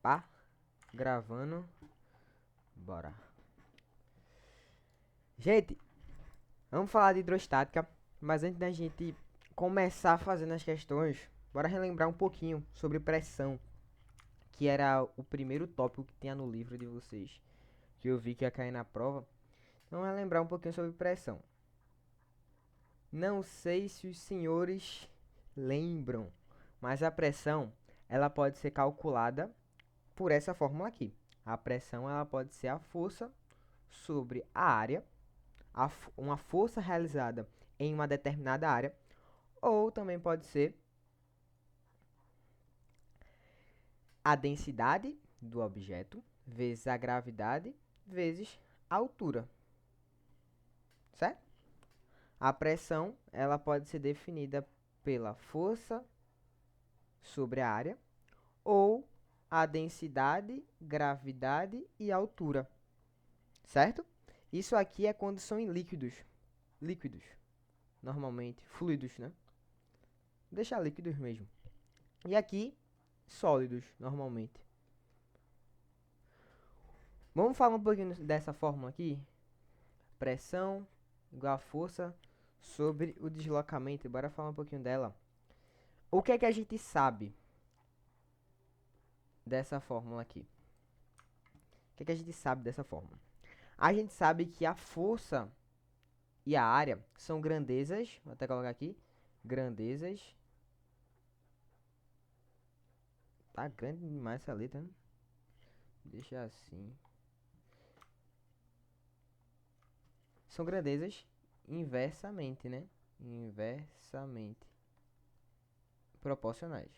Pá, gravando. Bora. Gente, vamos falar de hidrostática, mas antes da gente começar fazendo as questões, bora relembrar um pouquinho sobre pressão, que era o primeiro tópico que tinha no livro de vocês, que eu vi que ia cair na prova. Então, relembrar um pouquinho sobre pressão. Não sei se os senhores lembram, mas a pressão, ela pode ser calculada por essa fórmula aqui. A pressão, ela pode ser a força sobre a área, uma força realizada em uma determinada área, ou também pode ser a densidade do objeto vezes a gravidade vezes a altura, certo? A pressão, ela pode ser definida pela força sobre a área ou a densidade, gravidade e altura, certo? Isso aqui é quando são em líquidos, normalmente, fluidos, né? Deixa líquidos mesmo. E aqui, sólidos, normalmente. Vamos falar um pouquinho dessa fórmula aqui. Pressão igual a força sobre o deslocamento. Bora falar um pouquinho dela. O que é que a gente sabe dessa fórmula aqui? O que é que a gente sabe dessa fórmula? A gente sabe que a força e a área são grandezas. Vou até colocar aqui. Grandezas. Tá grande demais essa letra, né? Deixa assim. São grandezas inversamente, né? Inversamente proporcionais.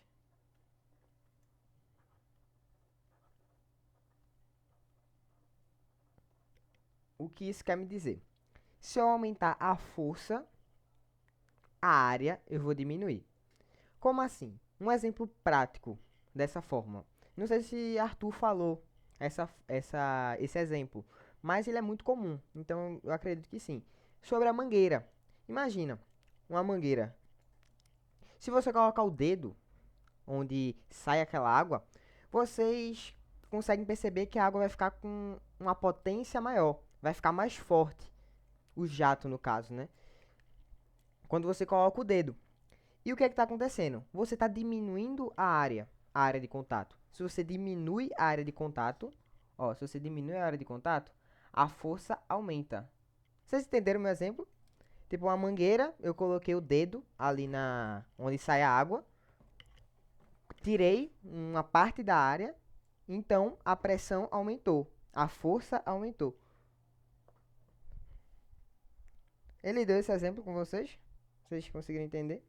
O que isso quer me dizer? Se eu aumentar a força, a área eu vou diminuir. Como assim? Um exemplo prático dessa forma. Não sei se Arthur falou esse exemplo, mas ele é muito comum, então eu acredito que sim. Sobre a mangueira. Imagina, uma mangueira. Se você colocar o dedo onde sai aquela água, vocês conseguem perceber que a água vai ficar com uma potência maior, vai ficar mais forte, o jato no caso, né? Quando você coloca o dedo. E o que é que está acontecendo? Você está diminuindo a área de contato. Se você diminui a área de contato, ó, se você diminui a área de contato, a força aumenta. Vocês entenderam o meu exemplo? Tipo uma mangueira, eu coloquei o dedo ali na onde sai a água, tirei uma parte da área, então a pressão aumentou, a força aumentou. Ele deu esse exemplo com vocês? Vocês conseguiram entender?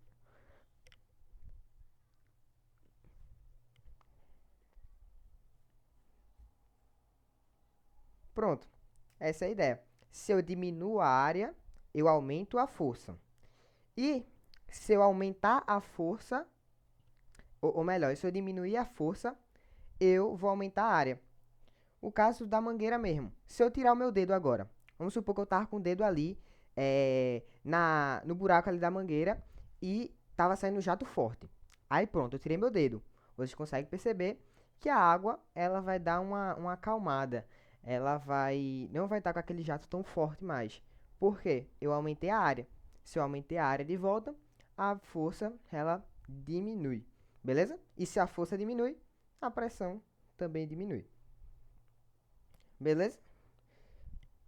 Pronto. Essa é a ideia. Se eu diminuo a área, eu aumento a força. E se eu aumentar a força, ou melhor, se eu diminuir a força, eu vou aumentar a área. O caso da mangueira mesmo. Se eu tirar o meu dedo agora, vamos supor que eu tava com o dedo ali no buraco ali da mangueira e tava saindo um jato forte. Aí pronto, eu tirei meu dedo. Vocês conseguem perceber que a água ela vai dar uma acalmada. Ela não vai estar com aquele jato tão forte mais. Por quê? Eu aumentei a área. Se eu aumentei a área de volta, a força ela diminui. Beleza? E se a força diminui, a pressão também diminui. Beleza?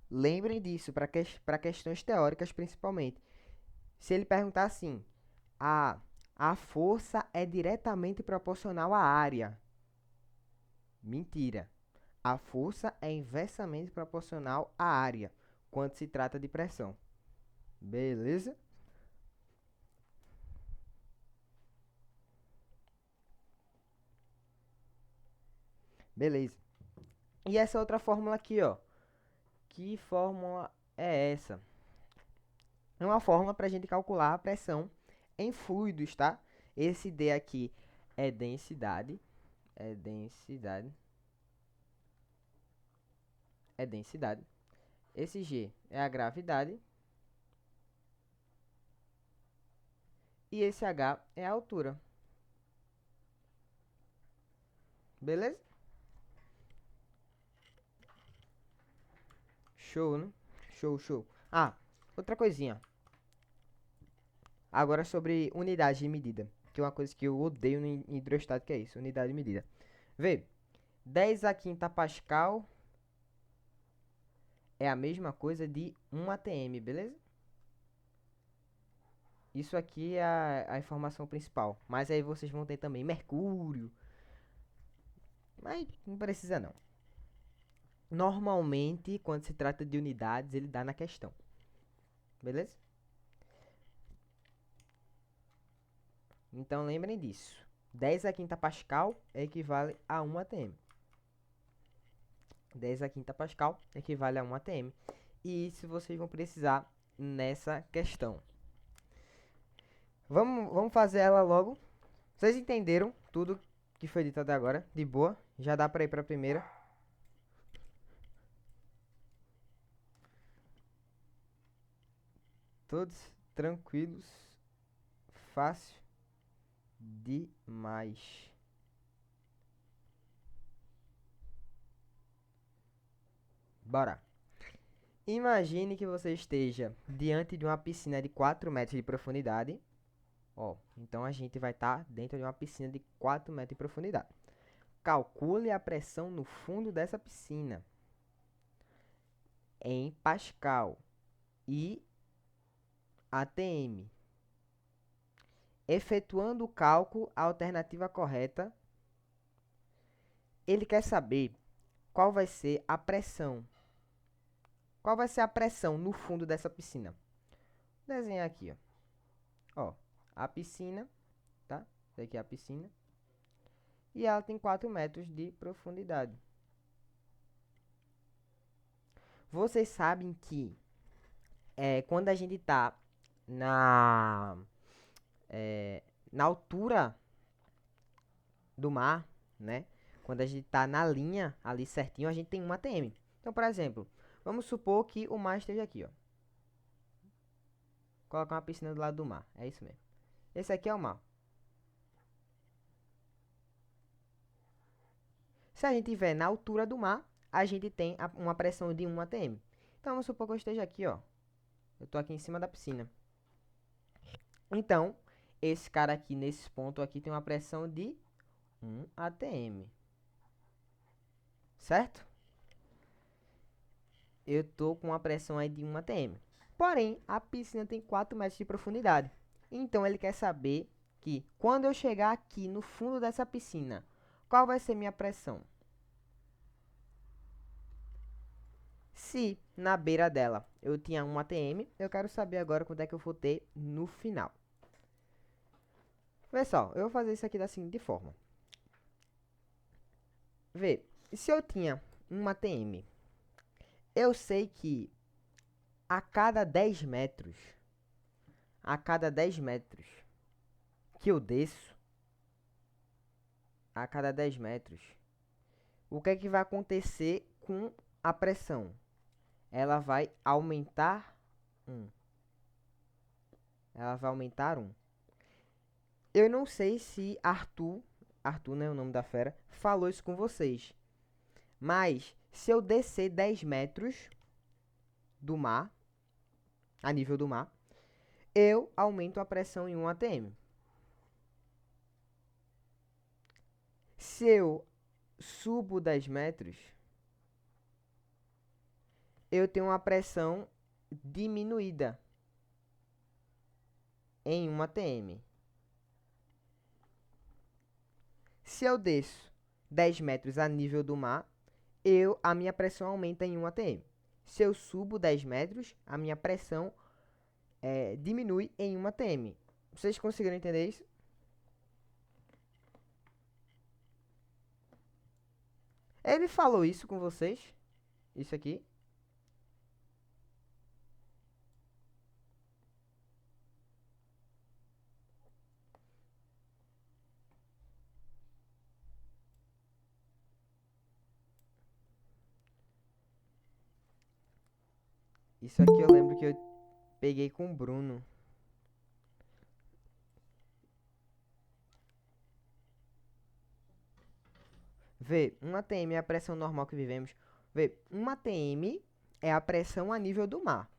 Lembrem disso para questões teóricas principalmente. Se ele perguntar assim, a, a força é diretamente proporcional à área. Mentira. A força é inversamente proporcional à área, quando se trata de pressão. Beleza? Beleza. E essa outra fórmula aqui, ó. Que fórmula é essa? É uma fórmula para a gente calcular a pressão em fluidos, tá? Esse D aqui é densidade. É densidade. É densidade. Esse G é a gravidade. E esse H é a altura. Beleza? Show, né? Show, show. Ah, outra coisinha. Agora sobre unidade de medida. Que é uma coisa que eu odeio no hidrostático, que é isso, unidade de medida. Vê, 10 a quinta Pascal é a mesma coisa de 1 atm, beleza? Isso aqui é a informação principal. Mas aí vocês vão ter também mercúrio. Mas não precisa não. Normalmente, quando se trata de unidades, ele dá na questão. Beleza? Então lembrem disso. 10 a quinta Pascal equivale a 1 atm. 10 a quinta Pascal equivale a 1 atm. E isso vocês vão precisar nessa questão. Vamos fazer ela logo. Vocês entenderam tudo que foi dito até agora? De boa? Já dá para ir para a primeira. Todos tranquilos. Fácil demais. Bora. Imagine que você esteja diante de uma piscina de 4 metros de profundidade. Ó, então a gente vai estar dentro de uma piscina de 4 metros de profundidade. Calcule a pressão no fundo dessa piscina em Pascal e ATM. Efetuando o cálculo, a alternativa correta, ele quer saber qual vai ser a pressão. Qual vai ser a pressão no fundo dessa piscina? Vou desenhar aqui, ó, a piscina, tá? Essa aqui é a piscina. E ela tem 4 metros de profundidade. Vocês sabem que quando a gente está na, na altura do mar, né? Quando a gente está na linha ali certinho, a gente tem 1 atm. Então, por exemplo, vamos supor que o mar esteja aqui, ó. Colocar uma piscina do lado do mar, é isso mesmo. Esse aqui é o mar. Se a gente estiver na altura do mar, a gente tem uma pressão de 1 atm. Então, vamos supor que eu esteja aqui, ó. Eu estou aqui em cima da piscina. Então, esse cara aqui, nesse ponto aqui, tem uma pressão de 1 atm. Certo? Eu estou com uma pressão aí de 1 atm. Porém, a piscina tem 4 metros de profundidade. Então, ele quer saber que, quando eu chegar aqui no fundo dessa piscina, qual vai ser minha pressão? Se na beira dela eu tinha 1 atm, eu quero saber agora quanto é que eu vou ter no final. Pessoal, eu vou fazer isso aqui da seguinte forma. Vê, se eu tinha 1 atm, eu sei que a cada 10 metros, que eu desço, a cada 10 metros, o que é que vai acontecer com a pressão? Ela vai aumentar 1. Ela vai aumentar 1. Eu não sei se Arthur, não é o nome da fera, falou isso com vocês. Mas, se eu descer 10 metros do mar, a nível do mar, eu aumento a pressão em 1 atm. Se eu subo 10 metros, eu tenho uma pressão diminuída em 1 atm. Se eu desço 10 metros a nível do mar, a minha pressão aumenta em 1 atm. Se eu subo 10 metros, a minha pressão diminui em 1 atm. Vocês conseguiram entender isso? Ele falou isso com vocês? Isso aqui? Isso aqui eu lembro que eu peguei com o Bruno. Vê, 1 atm é a pressão normal que vivemos. Vê, 1 atm é a pressão a nível do mar.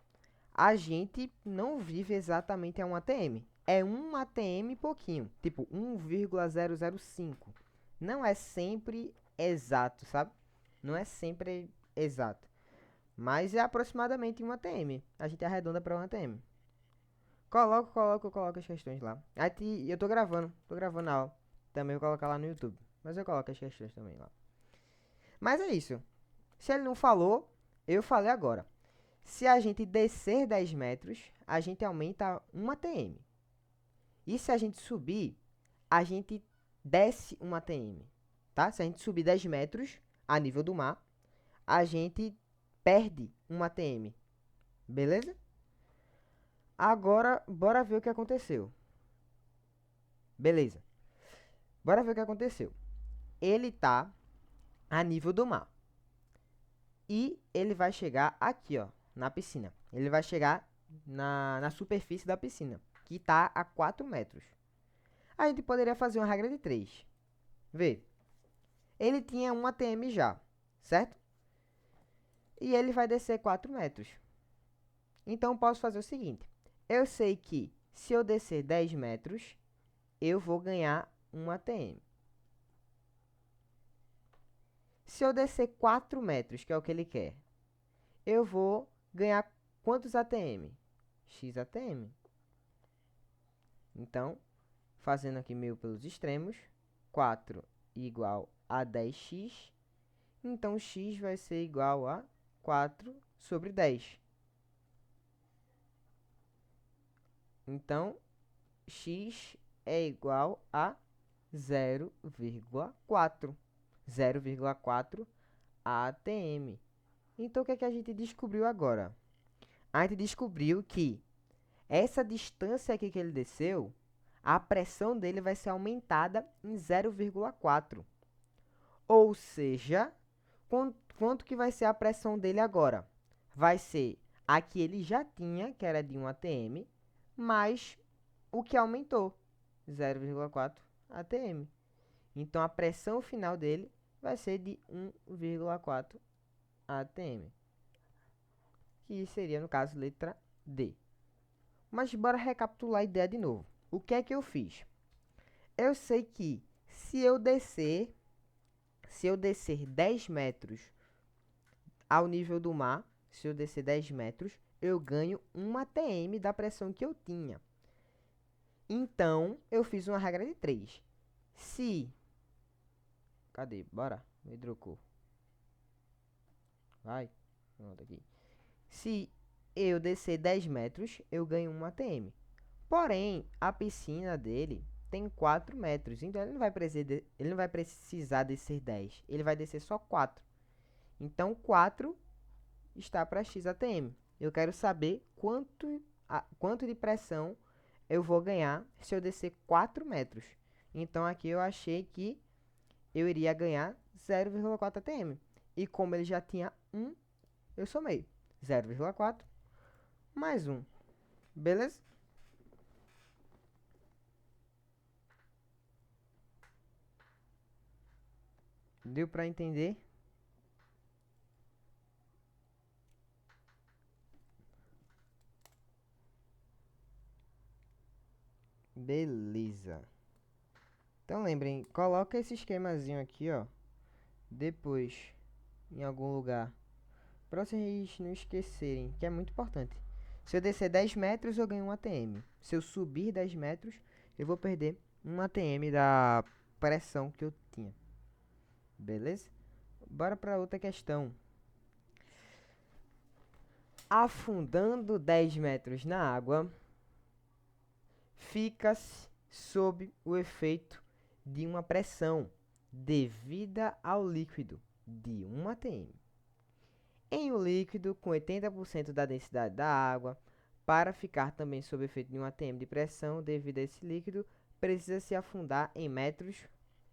A gente não vive exatamente a 1 atm. É 1 atm e pouquinho, tipo 1,005. Não é sempre exato, sabe? Não é sempre exato. Mas é aproximadamente 1 atm. A gente arredonda para 1 atm. Coloco as questões lá. Eu tô gravando a aula. Também vou colocar lá no YouTube. Mas eu coloco as questões também lá. Mas é isso. Se ele não falou, eu falei agora. Se a gente descer 10 metros, a gente aumenta 1 atm. E se a gente subir, a gente desce 1 atm. Tá? Se a gente subir 10 metros a nível do mar, a gente perde 1 atm. Beleza? Agora, bora ver o que aconteceu. Beleza. Bora ver o que aconteceu. Ele tá a nível do mar. E ele vai chegar aqui, ó, na piscina. Ele vai chegar na superfície da piscina, que tá a 4 metros. A gente poderia fazer uma regra de 3. Vê. Ele tinha 1 atm já, certo? E ele vai descer 4 metros. Então, eu posso fazer o seguinte. Eu sei que se eu descer 10 metros, eu vou ganhar 1 atm. Se eu descer 4 metros, que é o que ele quer, eu vou ganhar quantos atm? X atm. Então, fazendo aqui meio pelos extremos, 4 igual a 10x. Então, x vai ser igual a 4 sobre 10. Então, x é igual a 0,4. 0,4 atm. Então, o que é que a gente descobriu agora? A gente descobriu que essa distância aqui que ele desceu, a pressão dele vai ser aumentada em 0,4. Ou seja, quanto que vai ser a pressão dele agora? Vai ser a que ele já tinha, que era de 1 atm, mais o que aumentou, 0,4 atm. Então, a pressão final dele vai ser de 1,4 atm, que seria, no caso, letra D. Mas bora recapitular a ideia de novo. O que é que eu fiz? Eu sei que se eu descer 10 metros ao nível do mar, se eu descer 10 metros, eu ganho 1 atm da pressão que eu tinha. Então, eu fiz uma regra de 3. Se... Cadê? Bora. Me trocou. Vai. Pronto aqui. Se eu descer 10 metros, eu ganho 1 atm. Porém, a piscina dele tem 4 metros. Então, ele não vai precisar descer 10. Ele vai descer só 4. Então, 4 está para x atm. Eu quero saber quanto de pressão eu vou ganhar se eu descer 4 metros. Então, aqui eu achei que eu iria ganhar 0,4 atm. E como ele já tinha 1, eu somei 0,4 mais 1. Beleza? Deu para entender? Beleza. Então lembrem, coloca esse esquemazinho aqui, ó, depois em algum lugar, para vocês não esquecerem, que é muito importante. Se eu descer 10 metros, eu ganho 1 atm. Se eu subir 10 metros, eu vou perder 1 atm da pressão que eu tinha. Beleza? Bora para outra questão. Afundando 10 metros na água, fica-se sob o efeito de uma pressão devida ao líquido de 1 atm. Em um líquido com 80% da densidade da água, para ficar também sob efeito de 1 atm de pressão devido a esse líquido, precisa se afundar em metros.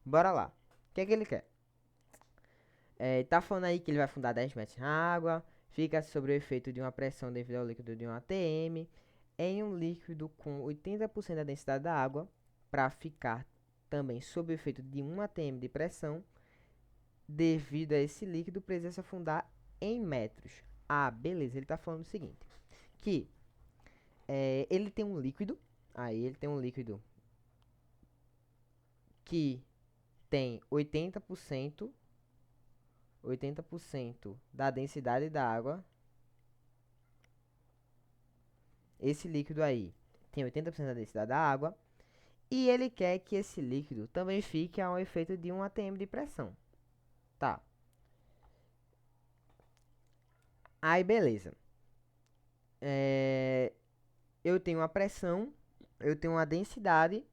Bora lá. O que é que ele quer? Tá falando aí que ele vai afundar 10 metros na água, fica sob o efeito de uma pressão devido ao líquido de 1 atm, em um líquido com 80% da densidade da água, para ficar também sob o efeito de 1 atm de pressão, devido a esse líquido, precisa se afundar em metros. Ah, beleza, ele está falando o seguinte, que ele tem um líquido, aí ele tem um líquido que tem 80% da densidade da água. Esse líquido aí tem 80% da densidade da água. E ele quer que esse líquido também fique ao efeito de 1 atm de pressão. Tá. Aí, beleza. Eu tenho uma pressão, eu tenho uma densidade,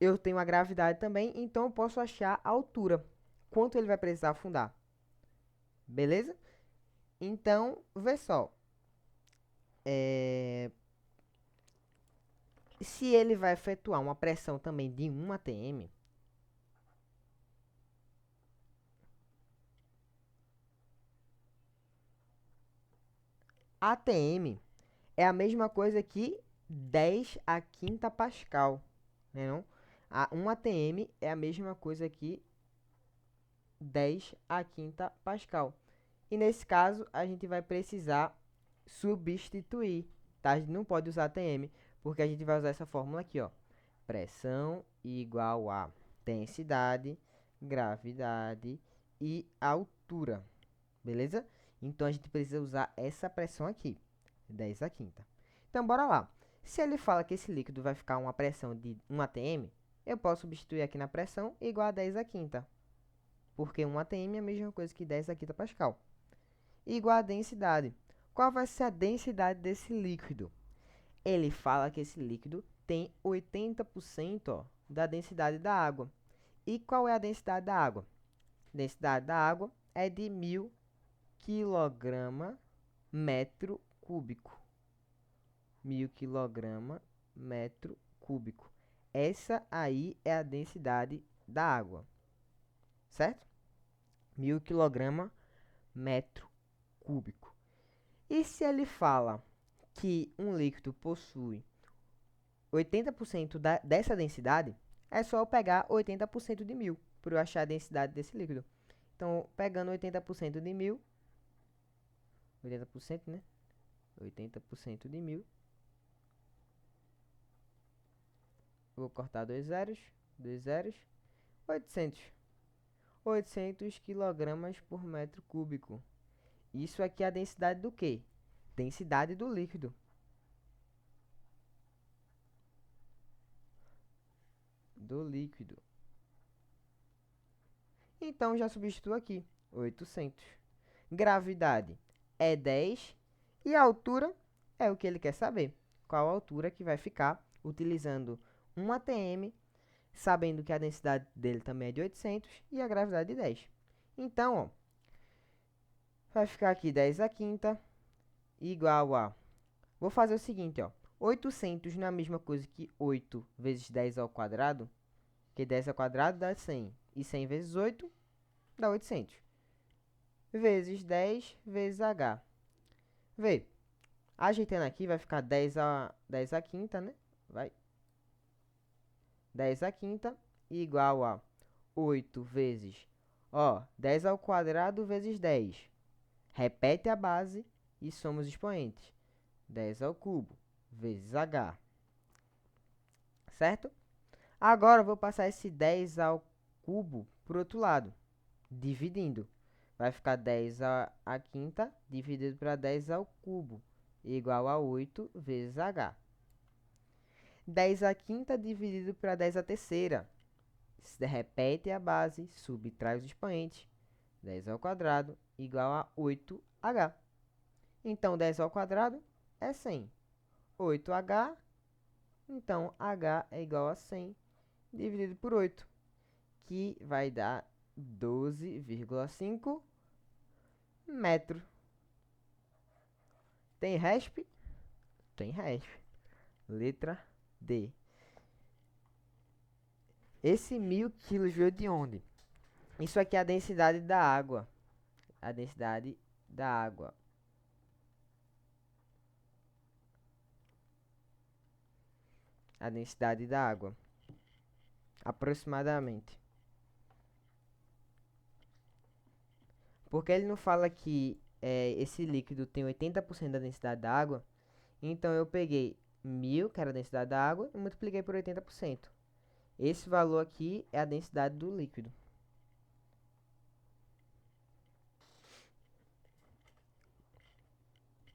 eu tenho a gravidade também, então eu posso achar a altura. Quanto ele vai precisar afundar. Beleza? Então, vê só. Se ele vai efetuar uma pressão também de 1 atm, atm é a mesma coisa que 10 a quinta Pascal, né não? 1 atm é a mesma coisa que 10 a quinta Pascal. E nesse caso, a gente vai precisar substituir, tá? A gente não pode usar atm, porque a gente vai usar essa fórmula aqui, ó. Pressão igual a densidade, gravidade e altura, beleza? Então, a gente precisa usar essa pressão aqui, 10 a quinta. Então, bora lá. Se ele fala que esse líquido vai ficar uma pressão de 1 atm, eu posso substituir aqui na pressão igual a 10 a quinta, porque 1 atm é a mesma coisa que 10 a quinta Pascal. Igual a densidade. Qual vai ser a densidade desse líquido? Ele fala que esse líquido tem 80% ó, da densidade da água. E qual é a densidade da água? A densidade da água é de 1000 kg metro cúbico. 1000 kg metro cúbico. Essa aí é a densidade da água, certo? 1000 kg metro cúbico. E se ele fala que um líquido possui 80% dessa densidade, é só eu pegar 80% de 1000 para eu achar a densidade desse líquido. Então, pegando 80% de 1000, 80%, né? 80% de 1000. Vou cortar dois zeros, 800. 800 kg por metro cúbico. Isso aqui é a densidade do quê? Densidade do líquido. Do líquido. Então, já substituo aqui, 800. Gravidade é 10 e a altura é o que ele quer saber. Qual a altura que vai ficar utilizando 1 atm, sabendo que a densidade dele também é de 800 e a gravidade de 10. Então, ó, vai ficar aqui 10 a quinta igual a... Vou fazer o seguinte, ó. 800 não é a mesma coisa que 8 vezes 10 ao quadrado, que 10 ao quadrado dá 100. E 100 vezes 8 dá 800. Vezes 10 vezes h. Vê, ajeitando aqui vai ficar 10 a quinta, né? Vai. 10 a quinta igual a 8 vezes, ó, 10 ao quadrado vezes 10. Repete a base e soma os expoentes. 10 ao cubo vezes h. Certo? Agora eu vou passar esse 10 ao cubo para o outro lado, dividindo. Vai ficar 10 a quinta dividido para 10 ao cubo, igual a 8 vezes h. 10 a quinta dividido para 10 a terceira. Se repete a base, subtrai os expoentes. 10 ao quadrado igual a 8h. Então, 10 ao quadrado é 100. 8h, então h é igual a 100 dividido por 8, que vai dar 12,5 metros. Tem resp? Tem resp. Letra D. Esse 1000 quilos veio de onde? Isso aqui é a densidade da água. A densidade da água. A densidade da água. Aproximadamente. Porque ele não fala que esse líquido tem 80% da densidade da água. Então eu peguei 1000, que era a densidade da água, e multipliquei por 80%. Esse valor aqui é a densidade do líquido.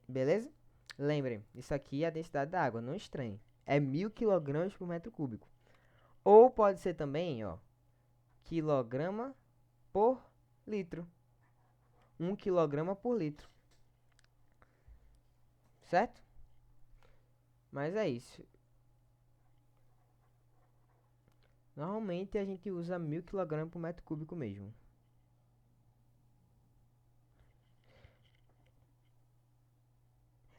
Beleza? Lembrem, isso aqui é a densidade da água, não estranhe. É 1000 kg por metro cúbico. Ou pode ser também, ó, quilograma por litro. 1 kg por litro. Certo? Mas é isso. Normalmente a gente usa 1000 kg por metro cúbico mesmo.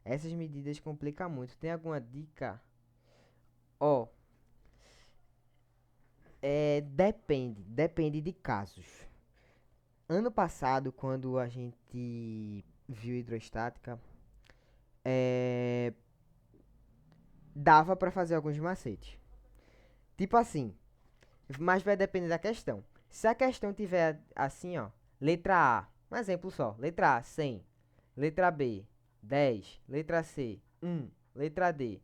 Essas medidas complicam muito. Tem alguma dica? Ó, depende de casos. Ano passado, quando a gente viu hidrostática, é, dava pra fazer alguns macetes. Tipo assim, mas vai depender da questão. Se a questão tiver assim, ó, letra A, um exemplo só, letra A, 100, letra B, 10, letra C, 1, letra D,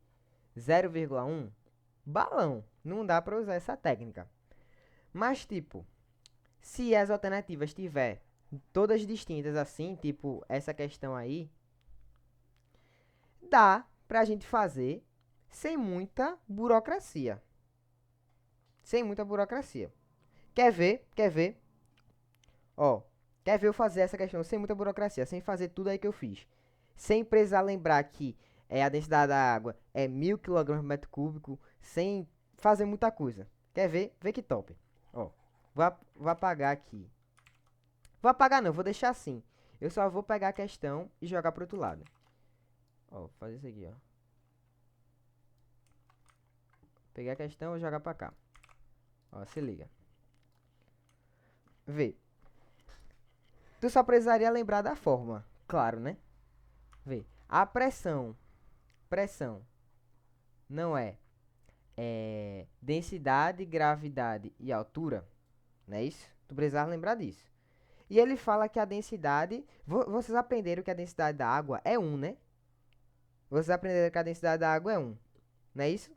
0,1, balão, não dá pra usar essa técnica. Mas tipo, se as alternativas tiver todas distintas assim, tipo essa questão aí, dá pra gente fazer sem muita burocracia. Sem muita burocracia. Quer ver? Quer ver? Ó, quer ver eu fazer essa questão sem muita burocracia, sem fazer tudo aí que eu fiz. Sem precisar lembrar que a densidade da água é 1000 kg por metro cúbico, sem fazer muita coisa. Quer ver? Vê que top. Ó, vou apagar aqui. Vou apagar não, vou deixar assim. Eu só vou pegar a questão e jogar pro outro lado. Ó, vou fazer isso aqui, ó. Peguei a questão e vou jogar pra cá. Ó, se liga. Vê. Tu só precisaria lembrar da forma. Claro, né? Vê. A pressão não é densidade, gravidade e altura, não é isso? Tu precisava lembrar disso. E ele fala que a densidade, vocês aprenderam que a densidade da água é 1, né? Vocês aprenderam que a densidade da água é 1, não é isso?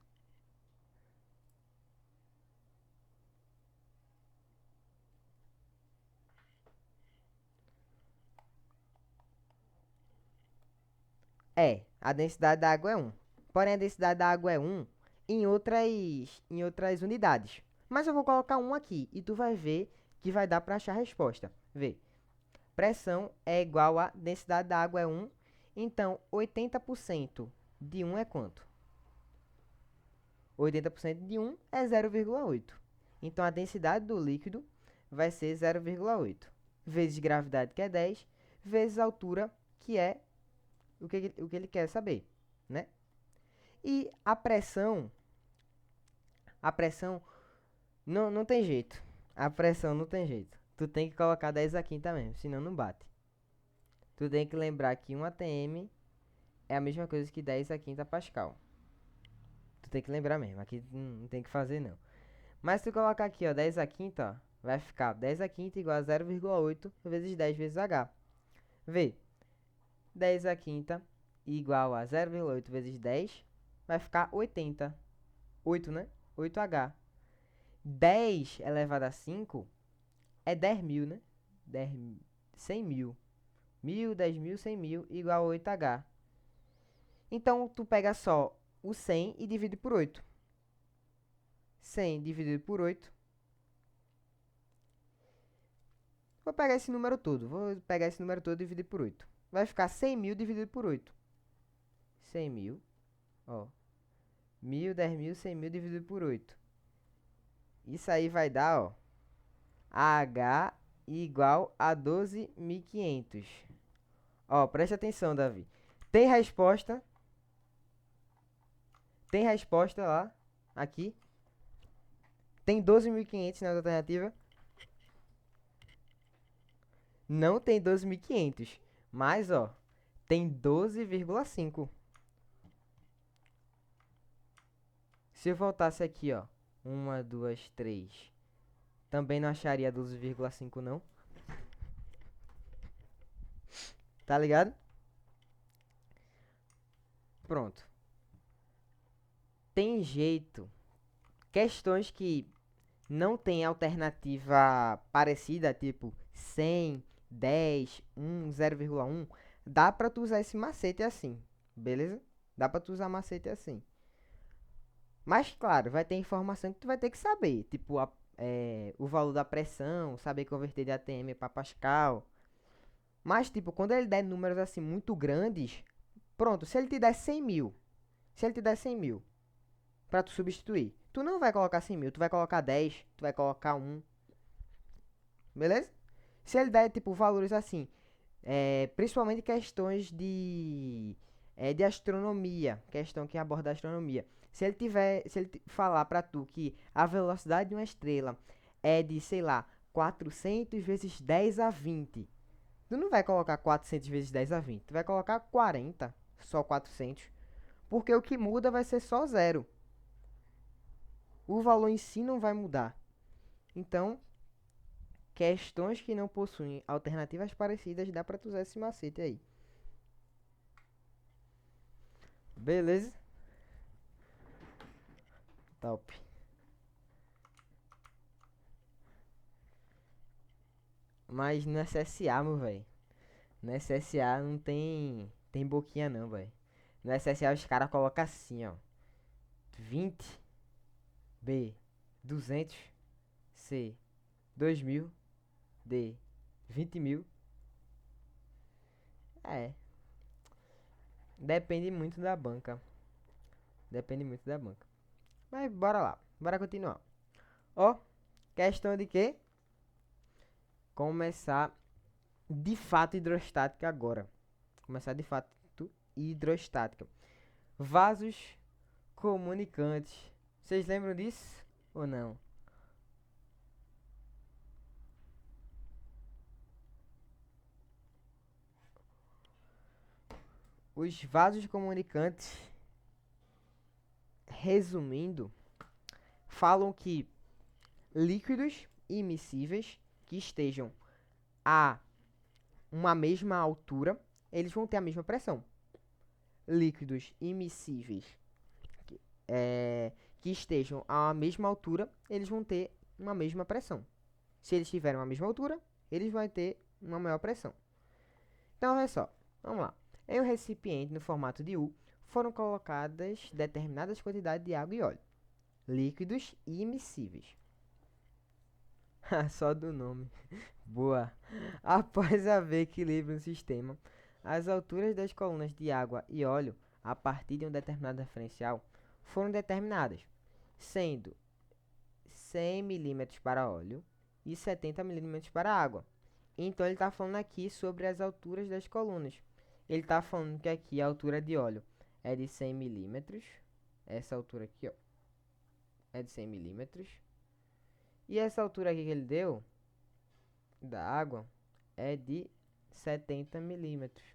A densidade da água é 1. Porém, a densidade da água é 1 em outras unidades. Mas eu vou colocar 1 aqui e tu vai ver que vai dar para achar a resposta. Vê. Pressão é igual a densidade da água é 1. Então, 80% de 1 é quanto? 80% de 1 é 0,8. Então, a densidade do líquido vai ser 0,8. Vezes gravidade, que é 10, vezes altura, que é o que ele quer saber, né? E a pressão não tem jeito. A pressão não tem jeito. Tu tem que colocar 10 a quinta mesmo, senão não bate. Tu tem que lembrar que 1 atm é a mesma coisa que 10 a quinta Pascal. Tu tem que lembrar mesmo, aqui não tem que fazer não. Mas se tu colocar aqui, ó, 10 a quinta, ó, vai ficar 10 a quinta igual a 0,8 vezes 10 vezes H. Vê, 10 a quinta igual a 0,8 vezes 10 vai ficar 80. 8, né? 8H. 10 elevado a 5 é 10.000, né? 10, 100 mil. 1.000, 10.000, 100 mil igual a 8H. Então, tu pega só o 100 e divide por 8. 100 dividido por 8. Vou pegar esse número todo. E dividir por 8. Vai ficar 100 mil dividido por 8. 100 mil. Ó. 1.000, 10.000, 100 mil dividido por 8. Isso aí vai dar, ó. H igual a 12.500. Ó, preste atenção, Davi. Tem resposta. Tem resposta lá. Aqui. Tem 12.500 na alternativa. Não tem 12.500. Mas, ó. Tem 12,5. Se eu voltasse aqui, ó. 1, 2, 3. Também não acharia 12,5 não. Tá ligado? Pronto. Tem jeito. Questões que não tem alternativa parecida, tipo 100, 10, 1, 0,1, dá pra tu usar esse macete assim, beleza? Dá pra tu usar macete assim. Mas claro, vai ter informação que tu vai ter que saber, tipo o valor da pressão, saber converter de ATM para Pascal. Mas tipo, quando ele der números assim muito grandes, pronto, se ele te der 100 mil, se ele te der 100 mil pra tu substituir, tu não vai colocar 100 mil, tu vai colocar 10, tu vai colocar um, beleza? Se ele der, tipo, valores assim, principalmente questões de astronomia, questão que aborda a astronomia. Se ele falar pra tu que a velocidade de uma estrela é de, sei lá, 400 vezes 10 a 20, tu não vai colocar 400 vezes 10 a 20, tu vai colocar 40, só 400, porque o que muda vai ser só zero. O valor em si não vai mudar. Então, questões que não possuem alternativas parecidas, dá pra tu usar esse macete aí. Beleza? Top. Mas no SSA, meu velho. No SSA não tem boquinha não, velho. No SSA os caras colocam assim, ó. 20 B 200 C 2000 D 20 mil. É, depende muito da banca. Depende muito da banca. Mas bora lá. Bora continuar. Ó, questão de que? Começar de fato hidrostática agora. Começar de fato hidrostática. Vasos comunicantes. Vocês lembram disso ou não? Os vasos comunicantes, resumindo, falam que líquidos imissíveis que estejam a uma mesma altura, eles vão ter a mesma pressão. Líquidos imissíveis que estejam a uma mesma altura, eles vão ter uma mesma pressão. Se eles tiverem uma mesma altura, eles vão ter uma maior pressão. Então, olha só, vamos lá. Em um recipiente no formato de U, foram colocadas determinadas quantidades de água e óleo, líquidos e imissíveis. Só do nome. Boa. Após haver equilíbrio no sistema, as alturas das colunas de água e óleo, a partir de um determinado referencial, foram determinadas, sendo 100 milímetros para óleo e 70 milímetros para água. Então ele está falando aqui sobre as alturas das colunas. Ele está falando que aqui a altura de óleo é de 100 milímetros. Essa altura aqui, ó, é de 100 milímetros. E essa altura aqui que ele deu da água é de 70 milímetros.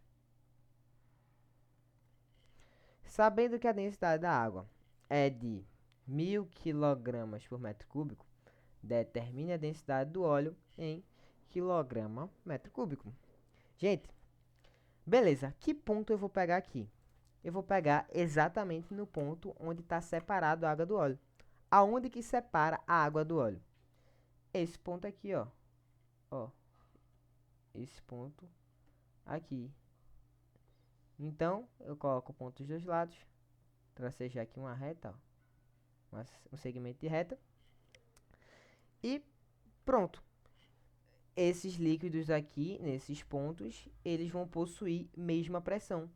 Sabendo que a densidade da água é de 1000 kg por metro cúbico, determine a densidade do óleo em quilograma metro cúbico. Gente, beleza, que ponto eu vou pegar aqui? Eu vou pegar exatamente no ponto onde está separado a água do óleo. Aonde que separa a água do óleo? Esse ponto aqui, ó. Ó. Esse ponto aqui. Então, eu coloco o ponto dos dois lados. Tracejei aqui uma reta, ó. Um segmento de reta. E pronto. Esses líquidos aqui, nesses pontos, eles vão possuir mesma pressão.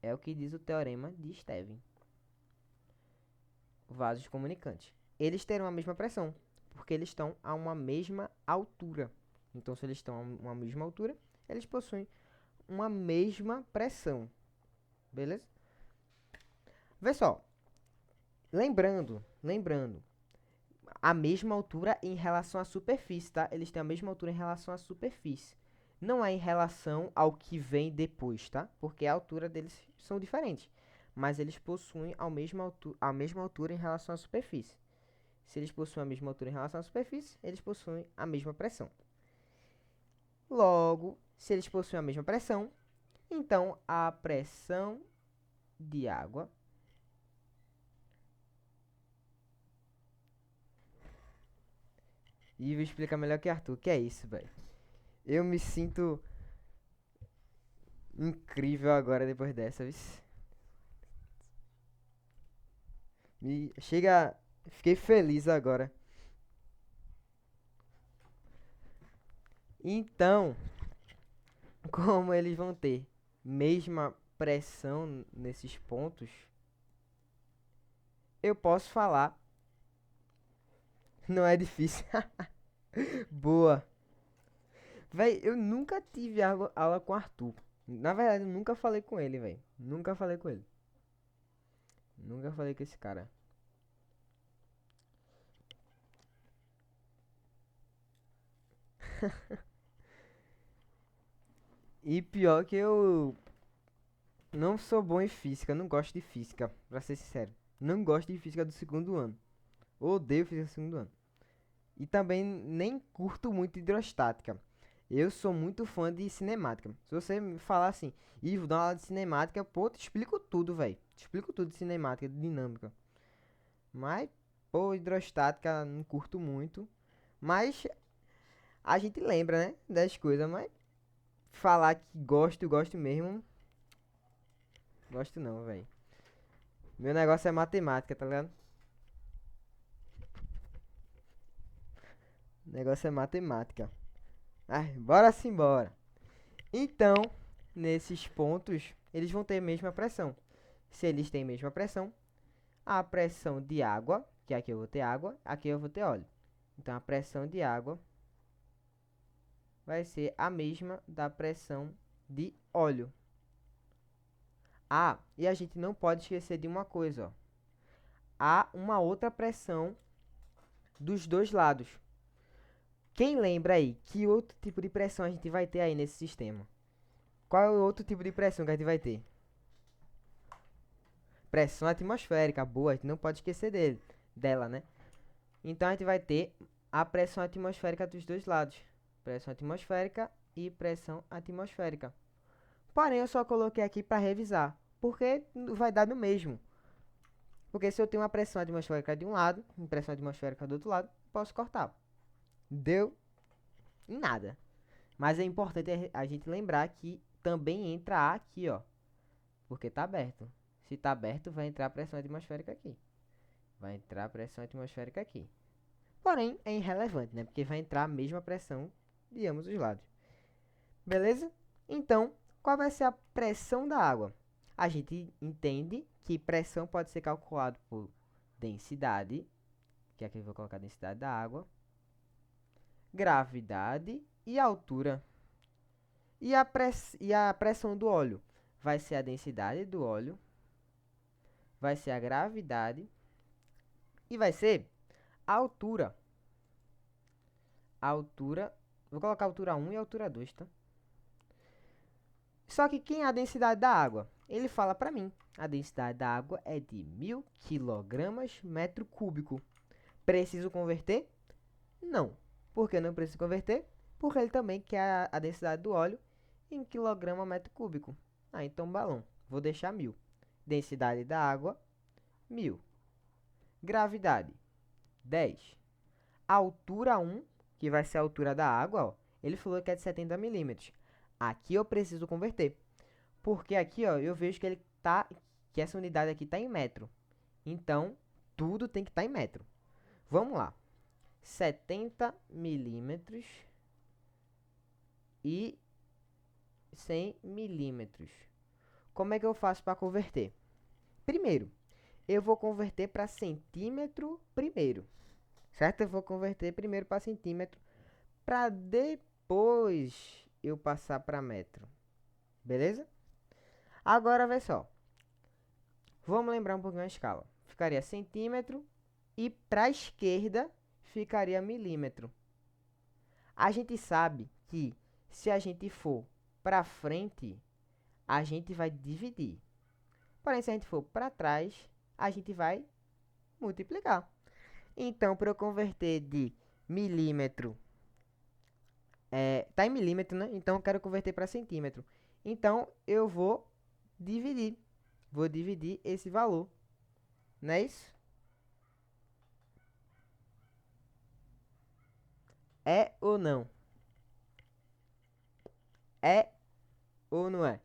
É o que diz o teorema de Stevin. Vasos comunicantes. Eles terão a mesma pressão, porque eles estão a uma mesma altura. Então, se eles estão a uma mesma altura, eles possuem uma mesma pressão. Beleza? Vê só. Lembrando, a mesma altura em relação à superfície, tá? Eles têm a mesma altura em relação à superfície. Não é em relação ao que vem depois, tá? Porque a altura deles são diferentes. Mas eles possuem a mesma altura em relação à superfície. Se eles possuem a mesma altura em relação à superfície, eles possuem a mesma pressão. Logo, Se eles possuem a mesma pressão, então a pressão de água Ivo explica melhor que Arthur. Que é isso, velho? Eu me sinto incrível agora depois dessa, viu? Chega. Fiquei feliz agora. Então, como eles vão ter mesma pressão nesses pontos, eu posso falar. Não é difícil. Boa. Véi, eu nunca tive aula com Arthur. Na verdade, eu nunca falei com ele, véi. Nunca falei com ele. Nunca falei com esse cara. E pior que eu não sou bom em física, não gosto de física, pra ser sincero. Não gosto de física do segundo ano. Odeio física do segundo ano. E também nem curto muito hidrostática. Eu sou muito fã de cinemática. Se você me falar assim, Ivo, dá uma aula de cinemática, pô, te explico tudo, velho. Te explico tudo de cinemática, de dinâmica. Mas, pô, hidrostática não curto muito. Mas a gente lembra, né, das coisas. Mas falar que gosto, gosto mesmo, gosto não, velho. Meu negócio é matemática, tá ligado? O negócio é matemática. Ai, bora simbora. Então, nesses pontos, eles vão ter a mesma pressão. Se eles têm a mesma pressão, a pressão de água, que aqui eu vou ter água, aqui eu vou ter óleo. Então, a pressão de água vai ser a mesma da pressão de óleo. Ah, e a gente não pode esquecer de uma coisa, ó. Há uma outra pressão dos dois lados. Quem lembra aí que outro tipo de pressão a gente vai ter aí nesse sistema? Qual é o outro tipo de pressão que a gente vai ter? Pressão atmosférica, boa, a gente não pode esquecer dela, né? Então a gente vai ter a pressão atmosférica dos dois lados. Pressão atmosférica e pressão atmosférica. Porém, eu só coloquei aqui para revisar, porque vai dar no mesmo. Porque se eu tenho uma pressão atmosférica de um lado, uma pressão atmosférica do outro lado, posso cortar. Deu em nada. Mas é importante a gente lembrar que também entra aqui, ó. Porque tá aberto. Se tá aberto, vai entrar a pressão atmosférica aqui. Vai entrar a pressão atmosférica aqui. Porém, é irrelevante, né? Porque vai entrar a mesma pressão de ambos os lados. Beleza? Então, qual vai ser a pressão da água? A gente entende que pressão pode ser calculado por densidade, que aqui eu vou colocar a densidade da água, gravidade e altura. E a pressão do óleo? Vai ser a densidade do óleo, vai ser a gravidade e vai ser a altura. A altura, vou colocar a altura 1 e a altura 2, tá? Só que quem é a densidade da água? Ele fala para mim, a densidade da água é de 1000 kg metro cúbico. Preciso converter? Não. Por que não preciso converter? Porque ele também quer a densidade do óleo em quilograma metro cúbico. Ah, então balão. Vou deixar 1000. Densidade da água, 1000. Gravidade, 10. Altura 1, que vai ser a altura da água, ó. Ele falou que é de 70 milímetros. Aqui eu preciso converter. Porque aqui, ó, eu vejo que que essa unidade aqui está em metro. Então, tudo tem que estar em metro. Vamos lá. 70 milímetros e 100 milímetros. Como é que eu faço para converter? Primeiro, eu vou converter para centímetro primeiro. Certo? Eu vou converter primeiro para centímetro, para depois eu passar para metro. Beleza? Agora, vê só. Vamos lembrar um pouquinho a escala. Ficaria centímetro e para a esquerda ficaria milímetro. A gente sabe que se a gente for para frente, a gente vai dividir. Porém, se a gente for para trás, a gente vai multiplicar. Então, para eu converter de milímetro tá em milímetro, né? Então eu quero converter para centímetro. Então eu vou dividir. Vou dividir esse valor. Não é isso? É ou não? É ou não é?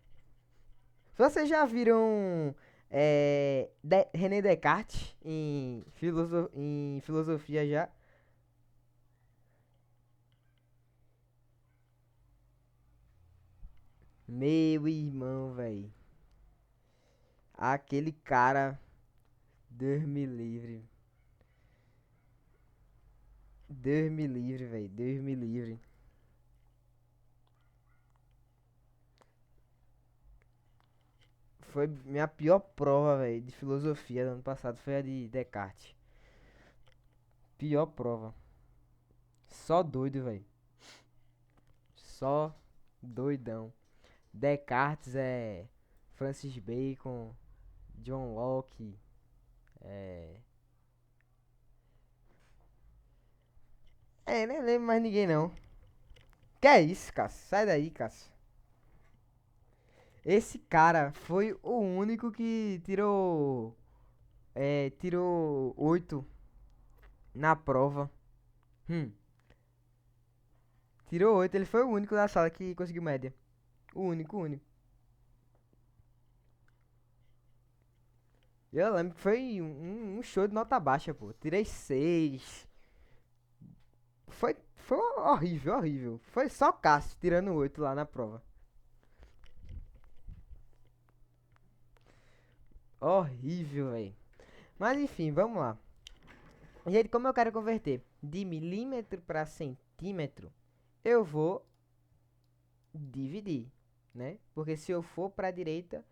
Vocês já viram René Descartes em filosofia já? Meu irmão, velho. Aquele cara, Deus me livre. Deus me livre, velho. Deus me livre. Foi minha pior prova, velho, de filosofia do ano passado. Foi a de Descartes. Pior prova. Só doido, velho. Só doidão. Descartes é Francis Bacon, John Locke. É. Nem lembro mais ninguém não. Que é isso, Cássio? Sai daí, Cássio. Esse cara foi o único que tirou 8 na prova. Hum, tirou 8. Ele foi o único da sala que conseguiu média. O único, o único. Eu lembro que foi um show de nota baixa, pô. Tirei 6. Foi horrível, horrível. Foi só Cássio tirando 8 lá na prova. Horrível, velho. Mas enfim, vamos lá. Gente, como eu quero converter de milímetro para centímetro, eu vou dividir, né? Porque se eu for para a direita,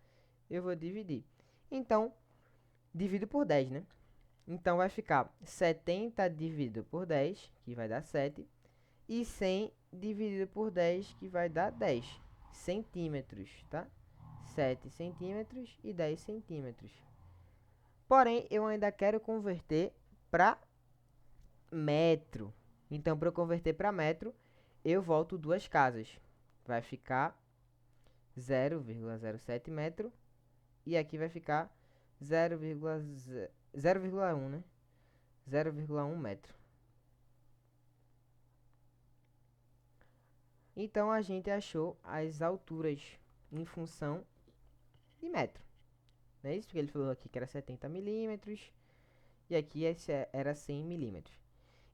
eu vou dividir. Então, divido por 10, né? Então vai ficar 70 dividido por 10, que vai dar 7, e 100 dividido por 10, que vai dar 10 centímetros, tá? 7 centímetros e 10 centímetros. Porém, eu ainda quero converter para metro. Então, para eu converter para metro, eu volto duas casas. Vai ficar 0,07 metro e aqui vai ficar 0,1, né? 0,1 metro. Então a gente achou as alturas em função de metro. Não é isso? Porque ele falou aqui que era 70 milímetros e aqui era 100 milímetros.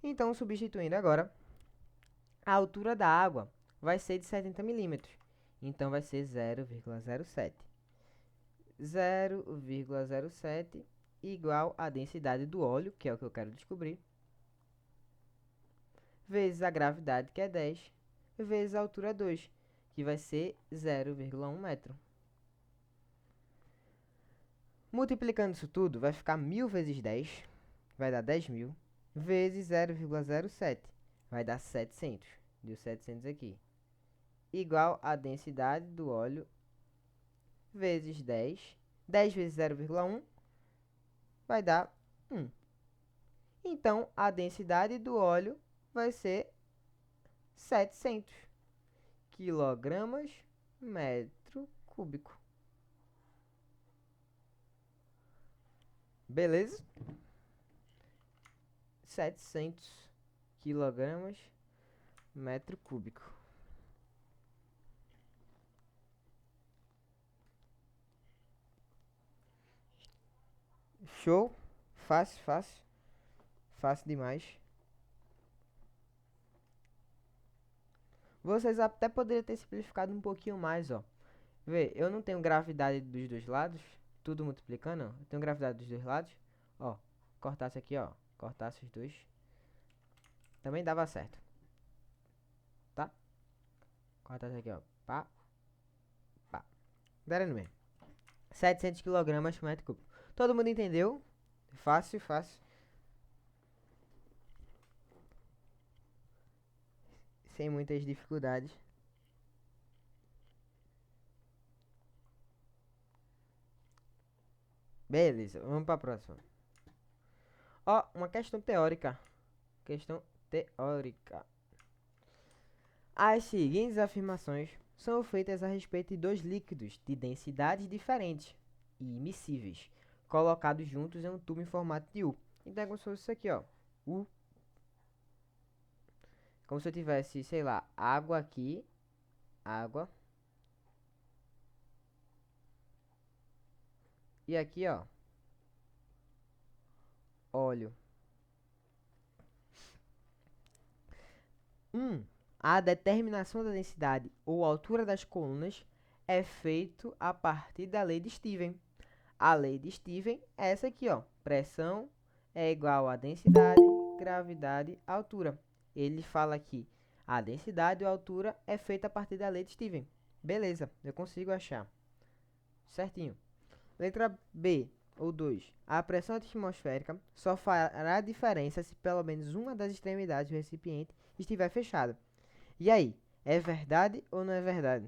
Então, substituindo agora, a altura da água vai ser de 70 milímetros. Então vai ser 0,07. 0,07 igual a densidade do óleo, que é o que eu quero descobrir, vezes a gravidade, que é 10, vezes a altura 2, que vai ser 0,1 metro. Multiplicando isso tudo, vai ficar 1000 vezes 10, vai dar 10.000, vezes 0,07, vai dar 700. Deu 700 aqui. Igual a densidade do óleo, vezes 10. 10 vezes 0,1 vai dar 1. Então, a densidade do óleo vai ser 700 quilogramas metro cúbico. Beleza? 700 quilogramas metro cúbico. Show? Fácil, fácil. Fácil demais. Vocês até poderiam ter simplificado um pouquinho mais, ó. Vê, eu não tenho gravidade dos dois lados. Tudo multiplicando, ó. Eu tenho gravidade dos dois lados. Ó, cortasse aqui, ó. Cortasse os dois. Também dava certo. Tá? Cortasse aqui, ó. Pá, pá. Daria no mesmo. 700 quilogramas por metro cúbico. Todo mundo entendeu? Fácil, fácil. Sem muitas dificuldades. Beleza, vamos para a próxima. Ó, uma questão teórica. Questão teórica. As seguintes afirmações são feitas a respeito de dois líquidos de densidades diferentes e immiscíveis, colocados juntos em um tubo em formato de U. Então é como se fosse isso aqui, ó. U. Como se eu tivesse, sei lá, água aqui, água. E aqui, ó, óleo. A determinação da densidade ou altura das colunas é feito a partir da lei de Steven. A lei de Steven é essa aqui, ó. Pressão é igual a densidade, gravidade, altura. Ele fala que a densidade ou altura é feita a partir da lei de Steven. Beleza, eu consigo achar. Certinho. Letra B, ou 2. A pressão atmosférica só fará diferença se pelo menos uma das extremidades do recipiente estiver fechada. E aí, é verdade ou não é verdade?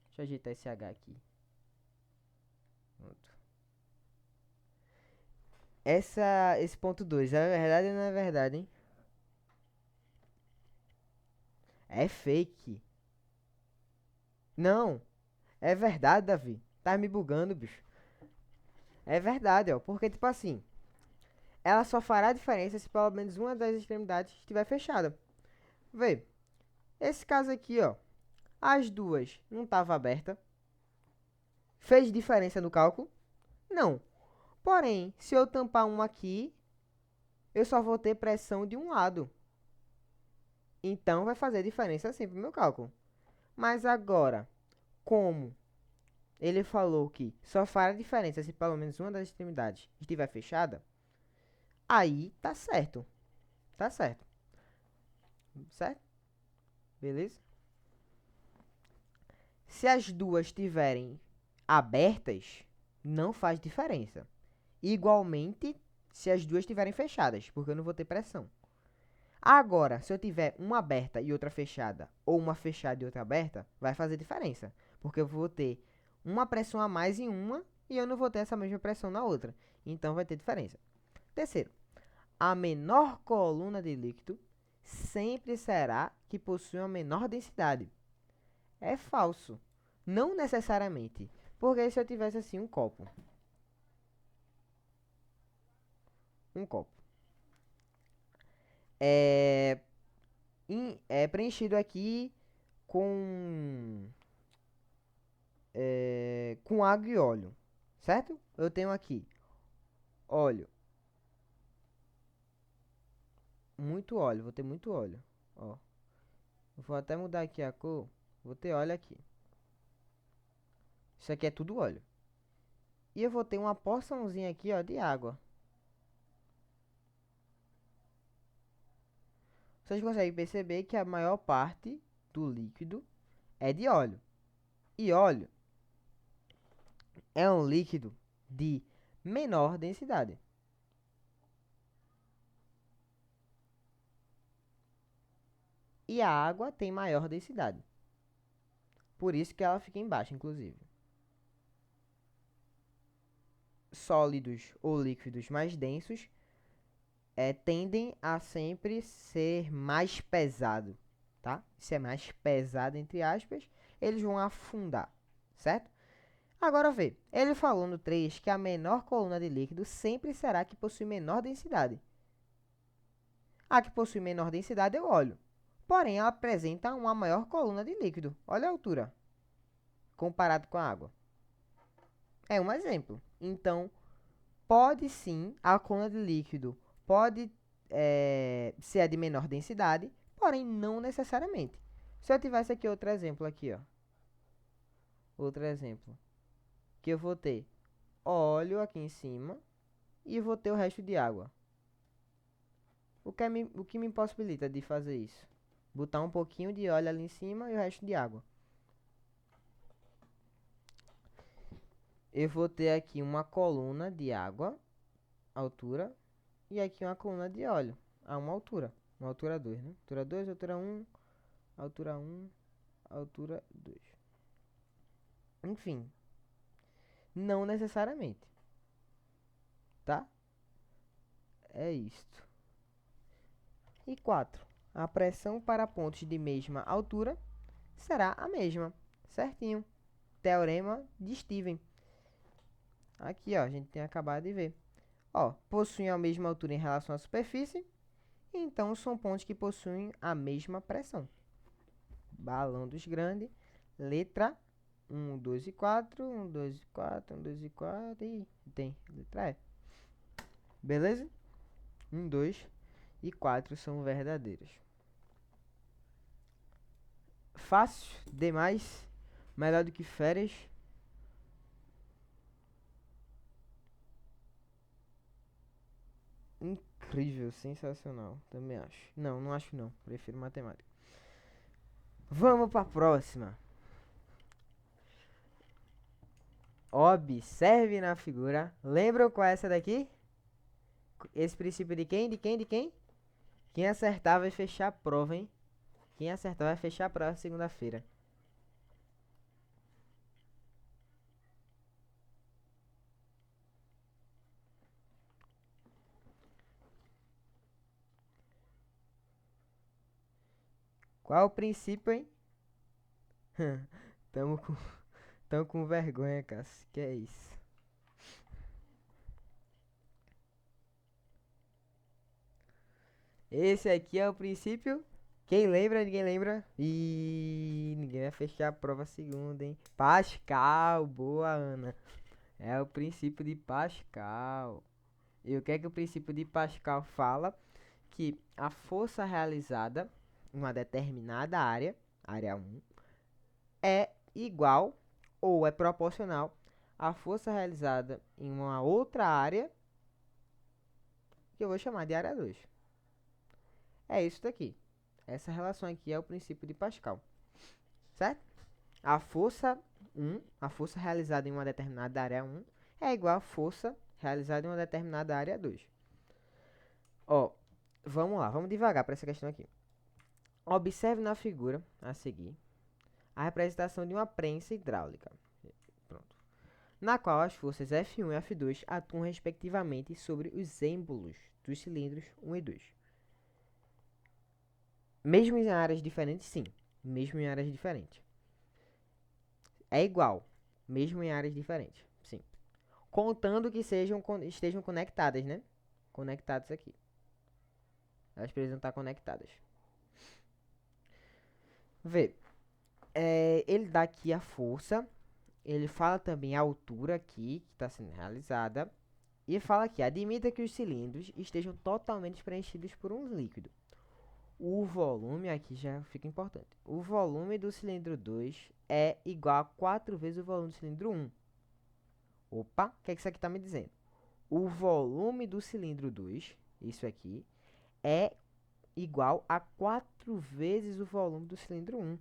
Deixa eu ajeitar esse H aqui. Pronto. Esse ponto 2, é verdade ou não é verdade, hein? É fake. Não, é verdade, Davi. Tá me bugando, bicho. É verdade, ó. Porque, tipo assim, ela só fará diferença se pelo menos uma das extremidades estiver fechada. Vê, esse caso aqui, ó. As duas não estavam abertas. Fez diferença no cálculo? Não. Porém, se eu tampar uma aqui, eu só vou ter pressão de um lado. Então, vai fazer diferença sim pro meu cálculo. Mas agora, como ele falou que só fará diferença se pelo menos uma das extremidades estiver fechada, aí tá certo. Tá certo. Certo? Beleza? Se as duas estiverem abertas, não faz diferença. Igualmente, se as duas estiverem fechadas, porque eu não vou ter pressão. Agora, se eu tiver uma aberta e outra fechada, ou uma fechada e outra aberta, vai fazer diferença. Porque eu vou ter uma pressão a mais em uma e eu não vou ter essa mesma pressão na outra. Então vai ter diferença. Terceiro, a menor coluna de líquido sempre será que possui uma menor densidade. É falso. Não necessariamente. Porque se eu tivesse assim um copo. Um copo. É, é preenchido aqui com com água e óleo, certo? Eu tenho aqui óleo, muito óleo, vou ter muito óleo, ó. Vou até mudar aqui a cor, vou ter óleo aqui. Isso aqui é tudo óleo. E eu vou ter uma porçãozinha aqui, ó, de água. Vocês conseguem perceber que a maior parte do líquido é de óleo. E óleo é um líquido de menor densidade. E a água tem maior densidade. Por isso que ela fica embaixo, inclusive. Sólidos ou líquidos mais densos tendem a sempre ser mais pesado, tá? Se é mais pesado, entre aspas, eles vão afundar, certo? Agora vê, ele falou no 3 que a menor coluna de líquido sempre será a que possui menor densidade. A que possui menor densidade é o óleo, porém ela apresenta uma maior coluna de líquido. Olha a altura, comparado com a água. É um exemplo. Então, pode sim, a coluna de líquido pode ser a de menor densidade, porém não necessariamente. Se eu tivesse aqui outro exemplo aqui, ó. Outro exemplo. Que eu vou ter óleo aqui em cima e vou ter o resto de água. O que me impossibilita de fazer isso? Botar um pouquinho de óleo ali em cima e o resto de água. Eu vou ter aqui uma coluna de água, altura, e aqui uma coluna de óleo, a uma altura. Uma altura 2, né? Altura 2, altura 1, altura 1, altura 2. Enfim, não necessariamente, tá? É isto. E 4. a pressão para pontos de mesma altura será a mesma. Certinho. Teorema de Steven. Aqui, ó, a gente tem acabado de ver. Ó, possuem a mesma altura em relação à superfície, então são pontos que possuem a mesma pressão. Balão dos grandes, letra 1, 2 e 4, 1, 2 e 4, 1, 2 e 4, e tem letra E. Beleza? 1, 2 e 4 são verdadeiros. Fácil demais, melhor do que férias. Incrível, sensacional, também acho. Não, não acho não, prefiro matemática. Vamos para a próxima. Observe na figura. Lembram qual é essa daqui? Esse princípio de quem? De quem? De quem? Quem acertar vai fechar a prova, hein? Quem acertar vai fechar a prova segunda-feira. Qual o princípio, hein? Tamo com vergonha, Cássio. Que é isso? Esse aqui é o princípio. Quem lembra? Ninguém lembra? E ninguém vai fechar a prova segunda, hein? Pascal. Boa, Ana. É o princípio de Pascal. E o que é que o princípio de Pascal fala? Que a força realizada em uma determinada área, área 1, é igual ou é proporcional à força realizada em uma outra área, que eu vou chamar de área 2. É isso daqui. Essa relação aqui é o princípio de Pascal. Certo? A força 1, a força realizada em uma determinada área 1, é igual à força realizada em uma determinada área 2. Ó, vamos lá, vamos devagar para essa questão aqui. Observe na figura a seguir a representação de uma prensa hidráulica. Pronto. Na qual as forças F1 e F2 atuam respectivamente sobre os êmbolos dos cilindros 1 e 2. Mesmo em áreas diferentes, sim. Mesmo em áreas diferentes. É igual. Mesmo em áreas diferentes, sim. Contando que estejam conectadas, né? Conectadas aqui. Elas precisam estar conectadas. Vê. Ele dá aqui a força. Ele fala também a altura aqui, que está sendo realizada. E fala aqui, admita que os cilindros estejam totalmente preenchidos por um líquido. O volume, aqui já fica importante. O volume do cilindro 2 é igual a 4 vezes o volume do cilindro 1. Opa, o que é que isso aqui está me dizendo? O volume do cilindro 2, isso aqui, é igual a 4 vezes o volume do cilindro 1.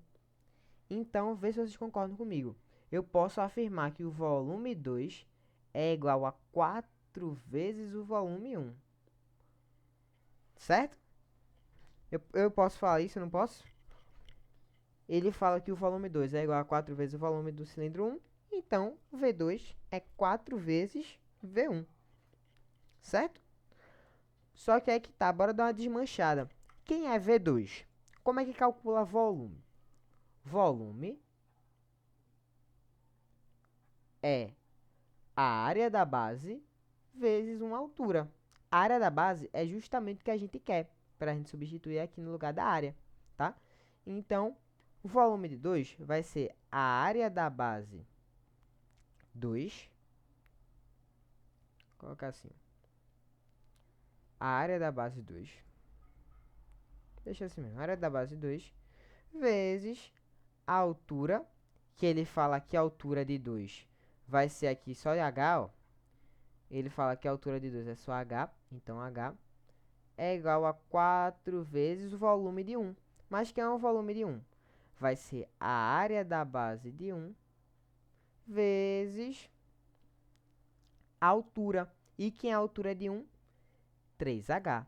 Então, vê se vocês concordam comigo. Eu posso afirmar que o volume 2 é igual a 4 vezes o volume 1. Certo? Eu posso falar isso, não posso? Ele fala que o volume 2 é igual a 4 vezes o volume do cilindro 1. Então, V2 é 4 vezes V1. Certo? Só que aí que tá, bora dar uma desmanchada. Quem é V2? Como é que calcula volume? Volume é a área da base vezes uma altura. A área da base é justamente o que a gente quer, para a gente substituir aqui no lugar da área, tá? Então, o volume de 2 vai ser a área da base 2. Vou colocar assim. A área da base 2. Deixa assim mesmo. A área da base 2 vezes a altura, que ele fala que a altura de 2 vai ser aqui só de H, ó. Ele fala que a altura de 2 é só H, então H é igual a 4 vezes o volume de 1. Mas que é o volume de 1? Vai ser a área da base de 1 vezes a altura. E quem é a altura de 1? 3H.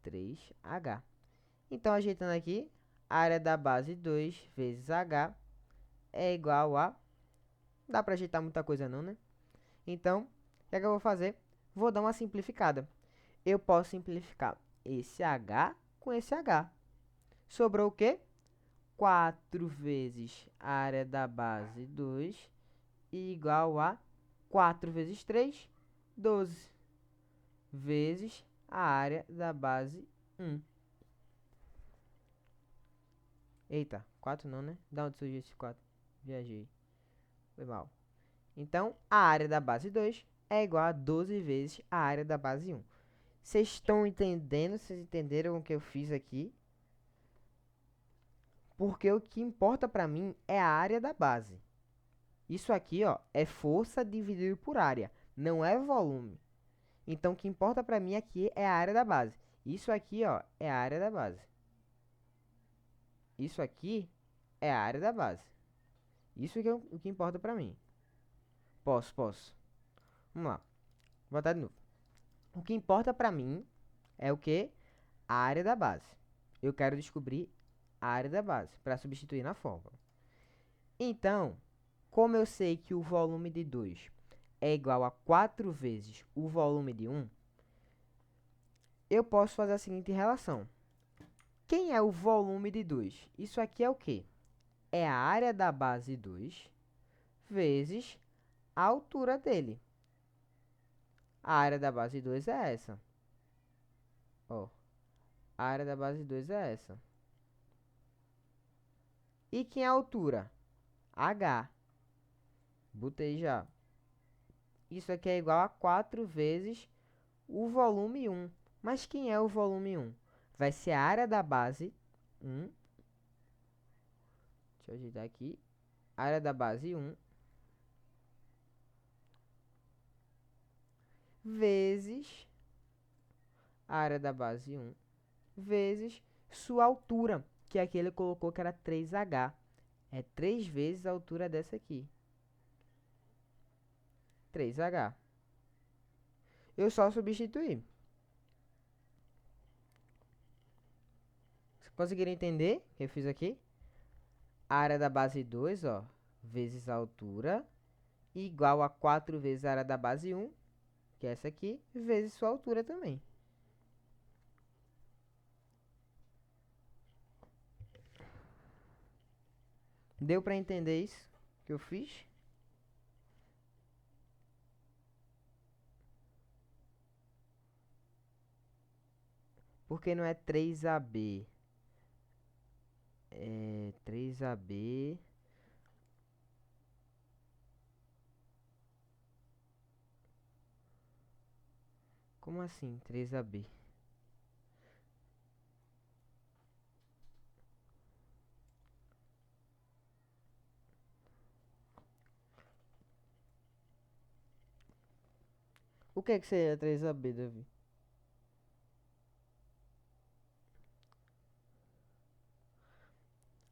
3H. Então, ajeitando aqui, a área da base 2 vezes H é igual a... Dá para ajeitar muita coisa não, né? Então, o que é que eu vou fazer? Vou dar uma simplificada. Eu posso simplificar esse H com esse H. Sobrou o quê? 4 vezes a área da base 2 igual a 4 vezes 3, 12, vezes a área da base 1. Eita, 4 não, né? Da onde surgiu esse 4? Viajei. Foi mal. Então, a área da base 2 é igual a 12 vezes a área da base 1. Vocês estão entendendo? Vocês entenderam o que eu fiz aqui? Porque o que importa para mim é a área da base. Isso aqui, ó, é força dividido por área, não é volume. Então, o que importa para mim aqui é a área da base. Isso aqui, ó, é a área da base. Isso aqui é a área da base. Isso que é o que importa para mim. Posso. Vamos lá. Vou botar de novo. O que importa para mim é o que? A área da base. Eu quero descobrir a área da base para substituir na fórmula. Então, como eu sei que o volume de 2 é igual a 4 vezes o volume de 1, eu posso fazer a seguinte relação. Quem é o volume de 2? Isso aqui é o quê? É a área da base 2 vezes a altura dele. A área da base 2 é essa. Ó, a área da base 2 é essa. E quem é a altura? H. Botei já. Isso aqui é igual a 4 vezes o volume 1. Mas quem é o volume 1? Vai ser a área da base 1. Deixa eu ajeitar aqui. Área da base 1 vezes a área da base 1 vezes sua altura, que aqui ele colocou que era 3H. É 3 vezes a altura dessa aqui. 3H. Eu só substituí. Conseguiram entender o que eu fiz aqui? A área da base 2, ó, vezes a altura, igual a 4 vezes a área da base 1, que é essa aqui, vezes sua altura também. Deu para entender isso que eu fiz? Porque não é 3AB. É 3AB. Como assim, 3AB? O que é que seria 3AB, Davi?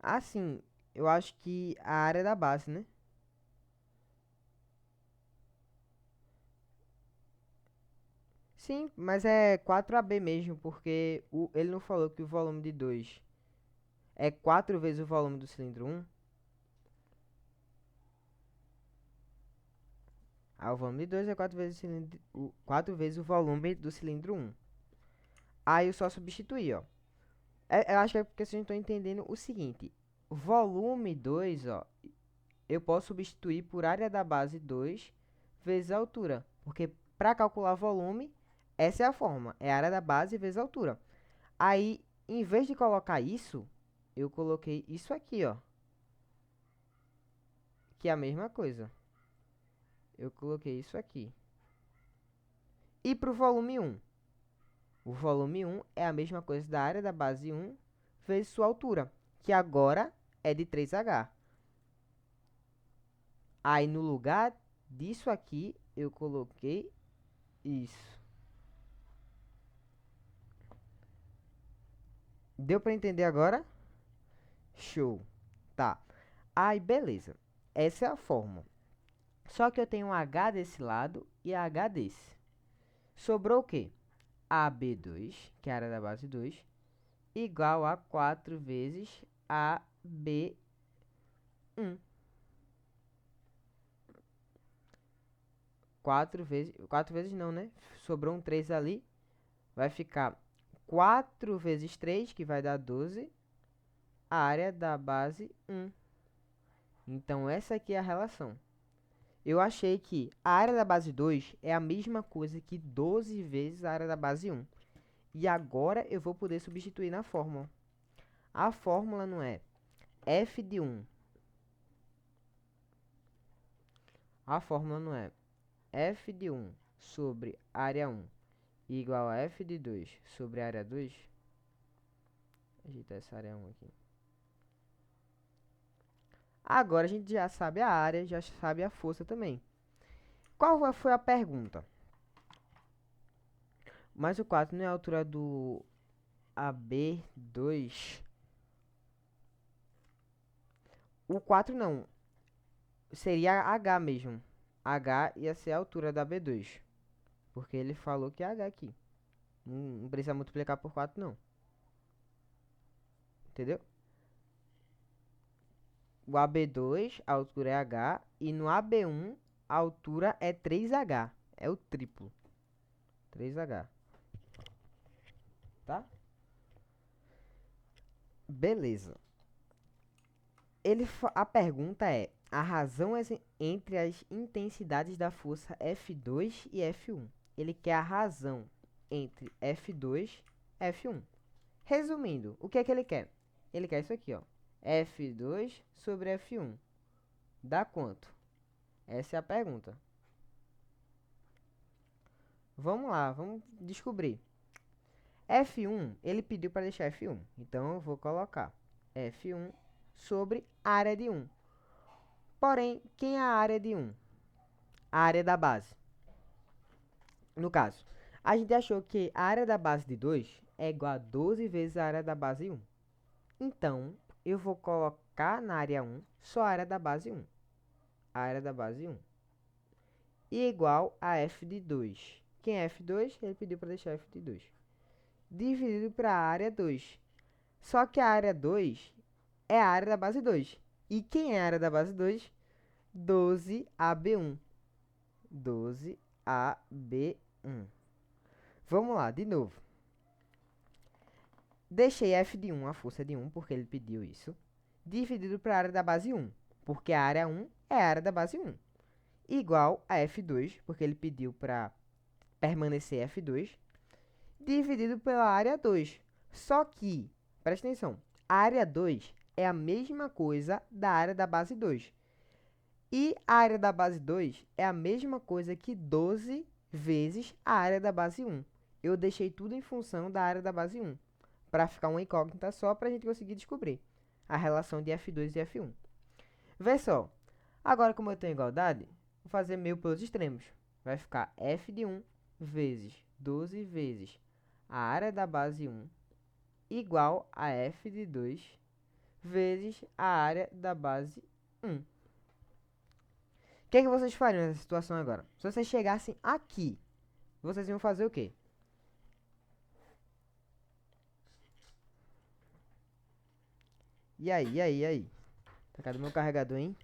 Assim, eu acho que a área da base, né? Sim, mas é 4AB mesmo, porque ele não falou que o volume de 2 é 4 vezes o volume do cilindro 1. Ah, o volume de 2 é 4 vezes, 4 vezes o volume do cilindro 1. Aí eu só substituí, ó. Eu acho que é porque vocês não estão entendendo o seguinte. Volume 2, ó, eu posso substituir por área da base 2 vezes a altura. Porque para calcular volume, essa é a forma. É a área da base vezes a altura. Aí, em vez de colocar isso, eu coloquei isso aqui, ó. Que é a mesma coisa. Eu coloquei isso aqui. E para o volume 1? O volume 1 é a mesma coisa da área da base 1 vezes sua altura, que agora é de 3H. Aí no lugar disso aqui, eu coloquei isso. Deu para entender agora? Show. Tá. Aí, beleza. Essa é a fórmula. Só que eu tenho um H desse lado e H desse. Sobrou o quê? AB2, que é a área da base 2, igual a 4 vezes AB1. 4 vezes não, né? Sobrou um 3 ali. Vai ficar 4 vezes 3, que vai dar 12, área da base 1. Então, essa aqui é a relação. Eu achei que a área da base 2 é a mesma coisa que 12 vezes a área da base 1. E agora eu vou poder substituir na fórmula. A fórmula não é f de 1. A fórmula não é f de 1 sobre área 1 igual a f de 2 sobre área 2. Ajeitar essa área 1 aqui. Agora a gente já sabe a área, já sabe a força também. Qual foi a pergunta? Mas o 4 não é a altura do AB2. O 4 não. Seria H mesmo. H ia ser a altura da B2. Porque ele falou que é H aqui. Não precisa multiplicar por 4 não. Entendeu? O AB2, a altura é H. E no AB1, a altura é 3H. É o triplo. 3H. Tá? Beleza. A pergunta é: a razão é entre as intensidades da força F2 e F1. Ele quer a razão entre F2 e F1. Resumindo, o que é que ele quer? Ele quer isso aqui, ó. F2 sobre F1. Dá quanto? Essa é a pergunta. Vamos lá, vamos descobrir. F1, ele pediu para deixar F1. Então, eu vou colocar F1 sobre área de 1. Porém, quem é a área de 1? A área da base. No caso, a gente achou que a área da base de 2 é igual a 12 vezes a área da base 1. Então, eu vou colocar na área 1 só a área da base 1. A área da base 1. E igual a f de 2. Quem é f2? Ele pediu para deixar f de 2. Dividido para a área 2. Só que a área 2 é a área da base 2. E quem é a área da base 2? 12AB1. 12AB1. Vamos lá, de novo. Deixei f de 1, a força de 1, porque ele pediu isso. Dividido para a área da base 1, porque a área 1 é a área da base 1. Igual a f2, porque ele pediu para permanecer f2. Dividido pela área 2. Só que, presta atenção, a área 2 é a mesma coisa da área da base 2. E a área da base 2 é a mesma coisa que 12 vezes a área da base 1. Eu deixei tudo em função da área da base 1, para ficar uma incógnita só para a gente conseguir descobrir a relação de F2 e F1. Vê só, agora como eu tenho igualdade, vou fazer meio pelos extremos. Vai ficar F de 1 vezes 12 vezes a área da base 1 igual a F de 2 vezes a área da base 1. O que é que vocês fariam nessa situação agora? Se vocês chegassem aqui, vocês iam fazer o quê? E aí, e aí, e aí? Tá, cadê meu carregador, hein?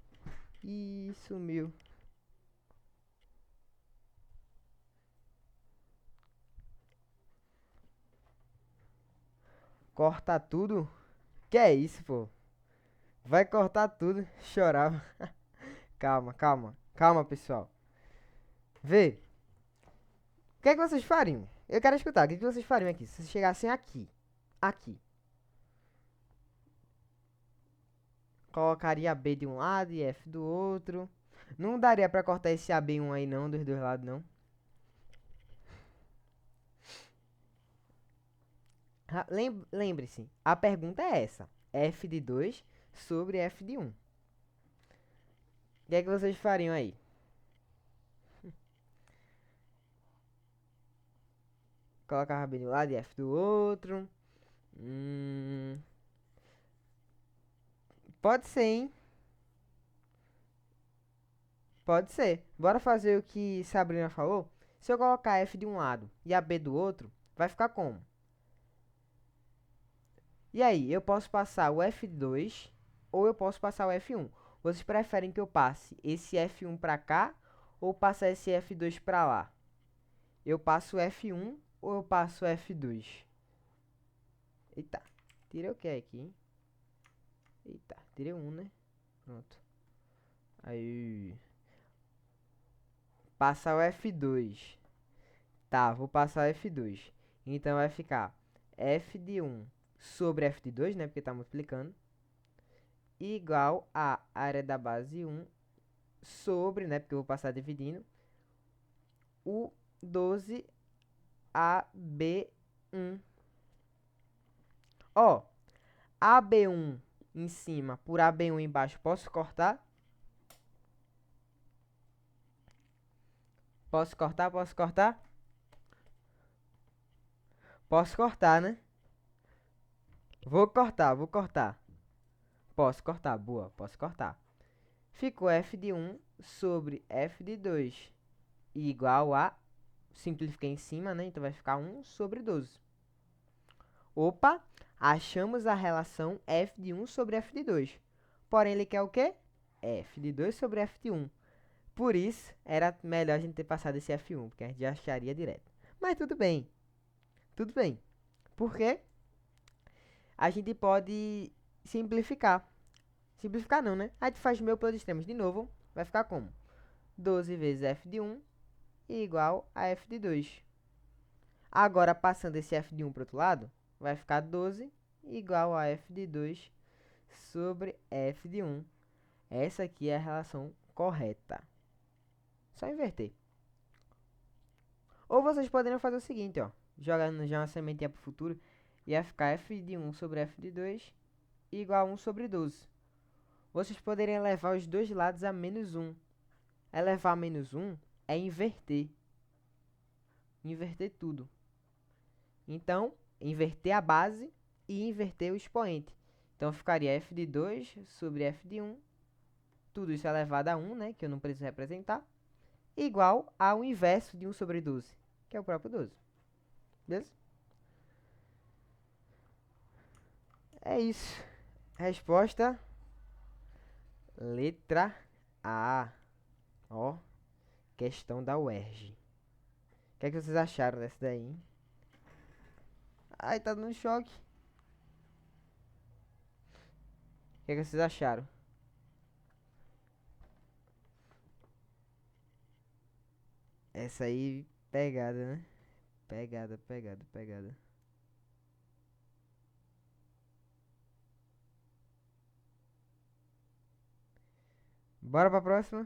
Ih, sumiu. Corta tudo? Que é isso, pô? Vai cortar tudo. Chorava. Calma, calma. Calma, pessoal. Vê. O que é que vocês fariam? Eu quero escutar. O que é que vocês fariam aqui? Se vocês chegassem aqui. Aqui. Colocaria B de um lado e F do outro. Não daria pra cortar esse AB1 aí não, dos dois lados não. Lembre-se, a pergunta é essa. F de 2 sobre F de 1. O que é que vocês fariam aí? Colocava B de um lado e F do outro. Pode ser, hein? Pode ser. Bora fazer o que Sabrina falou? Se eu colocar F de um lado e a B do outro, vai ficar como? E aí, eu posso passar o F2 ou eu posso passar o F1. Vocês preferem que eu passe esse F1 para cá ou passar esse F2 para lá? Eu passo o F1 ou eu passo o F2? Eita, tirei o que aqui, hein? Eita, tirei um, né? Pronto. Aí. Passar o F2. Tá, vou passar o F2. Então vai ficar F de 1 sobre F de 2, né? Porque tá multiplicando. Igual a área da base 1 sobre, né? Porque eu vou passar dividindo. O 12AB1. Ó, AB1 em cima por AB1 embaixo, posso cortar? Posso cortar? Posso cortar? Posso cortar, né? Vou cortar, vou cortar. Posso cortar, boa, posso cortar. Ficou f de 1 sobre f de 2 igual a... Simplifiquei em cima, né? Então vai ficar 1 sobre 12. Opa! Achamos a relação f de 1 sobre f de 2. Porém, ele quer o quê? F de 2 sobre f de 1. Por isso, era melhor a gente ter passado esse F1, porque a gente já acharia direto. Mas tudo bem. Tudo bem. Porque a gente pode simplificar. Simplificar não, né? A gente faz meu pelos extremos de novo. Vai ficar como? 12 vezes f de 1 igual a f de 2. Agora, passando esse f de 1 para o outro lado, vai ficar 12 igual a f de 2 sobre f de 1. Essa aqui é a relação correta. Só inverter. Ou vocês poderiam fazer o seguinte, ó. Jogando já uma sementinha para o futuro. Ia ficar f de 1 sobre f de 2 igual a 1 sobre 12. Vocês poderiam levar os dois lados a menos 1. Elevar a menos 1 é inverter. Inverter tudo. Então, inverter a base e inverter o expoente. Então, ficaria f de 2 sobre f de 1. Tudo isso elevado a 1, né? Que eu não preciso representar. Igual ao inverso de 1 sobre 12, que é o próprio 12. Beleza? É isso. Resposta: letra A. Ó, questão da UERJ. O que é que vocês acharam dessa daí, hein? Ai, tá dando choque. O que é que vocês acharam? Essa aí, pegada, né? Pegada, pegada, pegada. Bora pra próxima?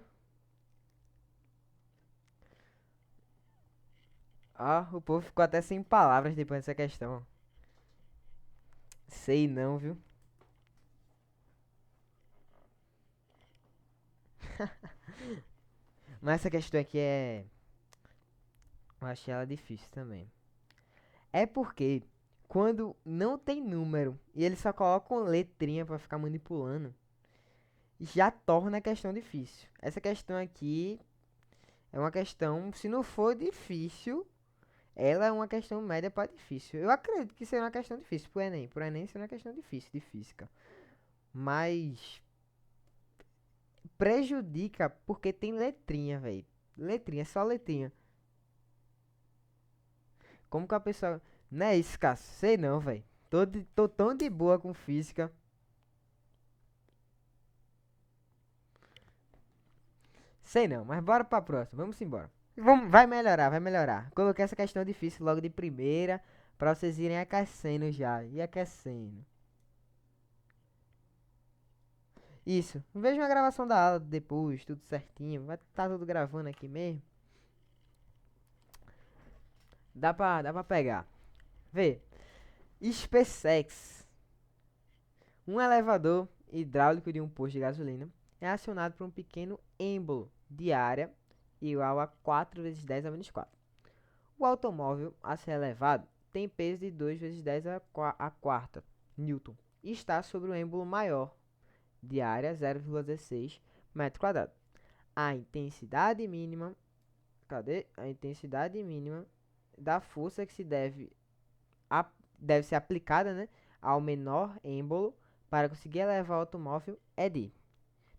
Ó, o povo ficou até sem palavras depois dessa questão. Sei não, viu? Mas essa questão aqui é... Eu achei ela difícil também. É porque quando não tem número e eles só colocam letrinha pra ficar manipulando, já torna a questão difícil. Essa questão aqui é uma questão, se não for difícil, ela é uma questão média para difícil. Eu acredito que seria uma questão difícil pro Enem. Pro Enem seria uma questão difícil de física. Mas prejudica porque tem letrinha, velho. Letrinha, só letrinha. Como que a pessoa... Não é isso, cara. Sei não, velho. Tô tão de boa com física. Sei não, mas bora pra próxima. Vamos embora. Vamos, vai melhorar, vai melhorar. Coloquei essa questão difícil logo de primeira, pra vocês irem aquecendo já. E aquecendo. Isso. Veja uma gravação da aula depois, tudo certinho. Vai tá tudo gravando aqui mesmo. Dá pra pegar. Vê. SpaceX. Um elevador hidráulico de um posto de gasolina é acionado por um pequeno êmbolo de área igual a 4 vezes 10 a menos 4. O automóvel a ser elevado tem peso de 2 vezes 10 a quarta Newton e está sobre um êmbolo maior de área 0,16 metro quadrado. A intensidade mínima, cadê? A intensidade mínima da força que deve ser aplicada, né, ao menor êmbolo para conseguir elevar o automóvel é de...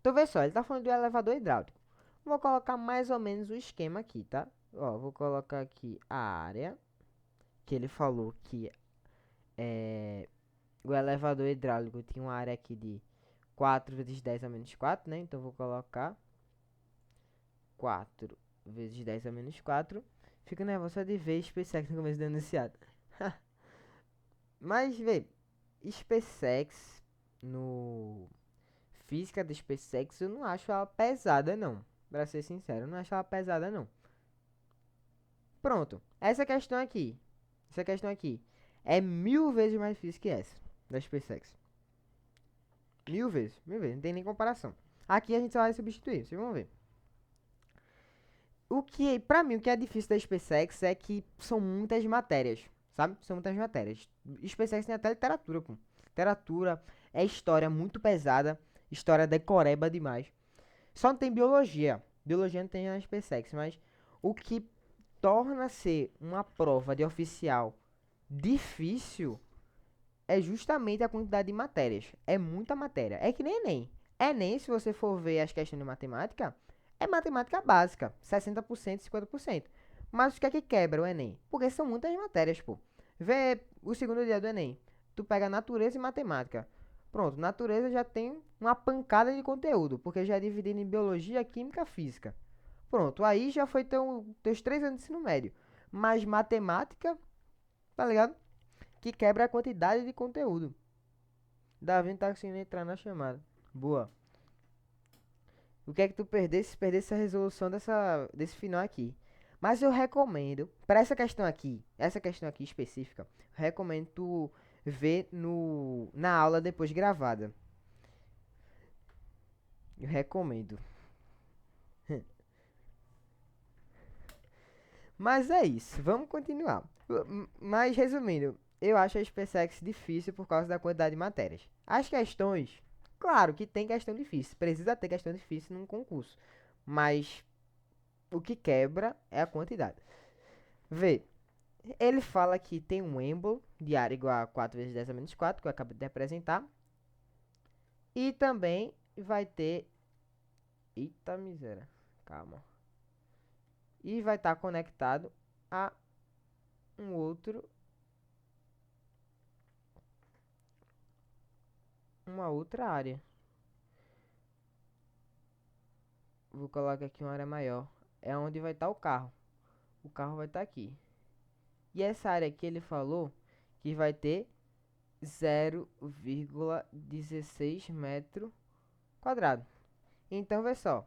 Então, vê só, ele está falando do elevador hidráulico. Vou colocar mais ou menos o esquema aqui, tá? Ó, vou colocar aqui a área, que ele falou que o elevador hidráulico tinha uma área aqui de 4 vezes 10 a menos 4, né? Então, vou colocar 4 vezes 10 a menos 4. Fico nervoso só de ver SpaceX no começo do enunciado. Mas, vê, SpaceX, no física da SpaceX, eu não acho ela pesada, não. Pra ser sincero, eu não acho ela pesada, não. Pronto, essa questão aqui, é 1000 vezes mais difícil que essa, da SpaceX. 1000 vezes, não tem nem comparação. Aqui a gente só vai substituir, vocês vão ver. Pra mim, o que é difícil da SpaceX é que são muitas matérias, sabe? São muitas matérias. SpaceX tem até literatura, pô. Literatura é história muito pesada, história decoreba demais. Só não tem biologia. Biologia não tem na SpaceX, mas o que torna ser uma prova de oficial difícil é justamente a quantidade de matérias. É muita matéria. É que nem Enem. Enem, se você for ver as questões de matemática, é matemática básica, 60%, 50%. Mas o que é que quebra o Enem? Porque são muitas matérias, pô. Vê o segundo dia do Enem. Tu pega natureza e matemática. Pronto, natureza já tem uma pancada de conteúdo, porque já é dividido em biologia, química, física. Pronto, aí já foi teus 3 anos de ensino médio. Mas matemática, tá ligado? Que quebra a quantidade de conteúdo. Davi não tá conseguindo entrar na chamada. Boa. O que é que tu perdesse se perdesse a resolução desse final aqui? Mas eu recomendo, para essa questão aqui específica, recomendo tu ver na aula depois gravada. Eu recomendo. Mas é isso, vamos continuar. Mas resumindo, eu acho a SpaceX difícil por causa da quantidade de matérias. As questões, claro que tem questão difícil, precisa ter questão difícil num concurso. Mas o que quebra é a quantidade. Vê, ele fala que tem um êmbolo de área igual a 4 vezes 10 a menos 4, que eu acabei de representar. E também vai ter. Eita miséria, calma. E vai estar conectado a um outro. Uma outra área. Vou colocar aqui uma área maior. É onde vai estar o carro. O carro vai estar aqui. E essa área aqui ele falou que vai ter 0,16 metro quadrado. Então, vê só.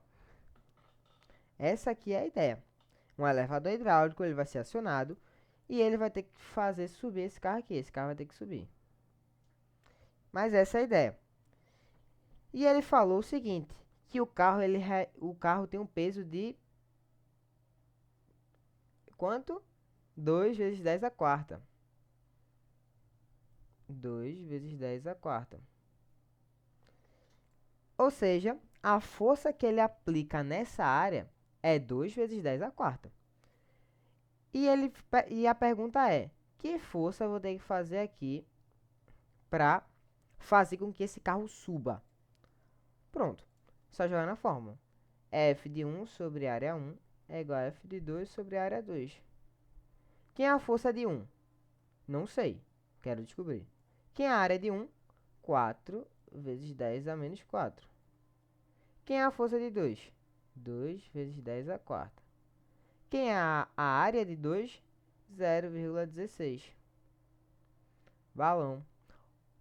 Essa aqui é a ideia. Um elevador hidráulico, ele vai ser acionado e ele vai ter que fazer subir esse carro aqui. Esse carro vai ter que subir. Mas essa é a ideia. E ele falou o seguinte, que o carro tem um peso de quanto? 2 vezes 10 a quarta. 2 vezes 10 a quarta. Ou seja, a força que ele aplica nessa área é 2 vezes 10 a quarta. E a pergunta é, que força eu vou ter que fazer aqui para fazer com que esse carro suba? Pronto, só jogar na fórmula. F de 1 sobre área 1 é igual a F de 2 sobre área 2. Quem é a força de 1? Não sei, quero descobrir. Quem é a área de 1? 4 vezes 10 a menos 4. Quem é a força de 2? 2 vezes 10 a quarta. Quem é a área de 2? 0,16. Balão.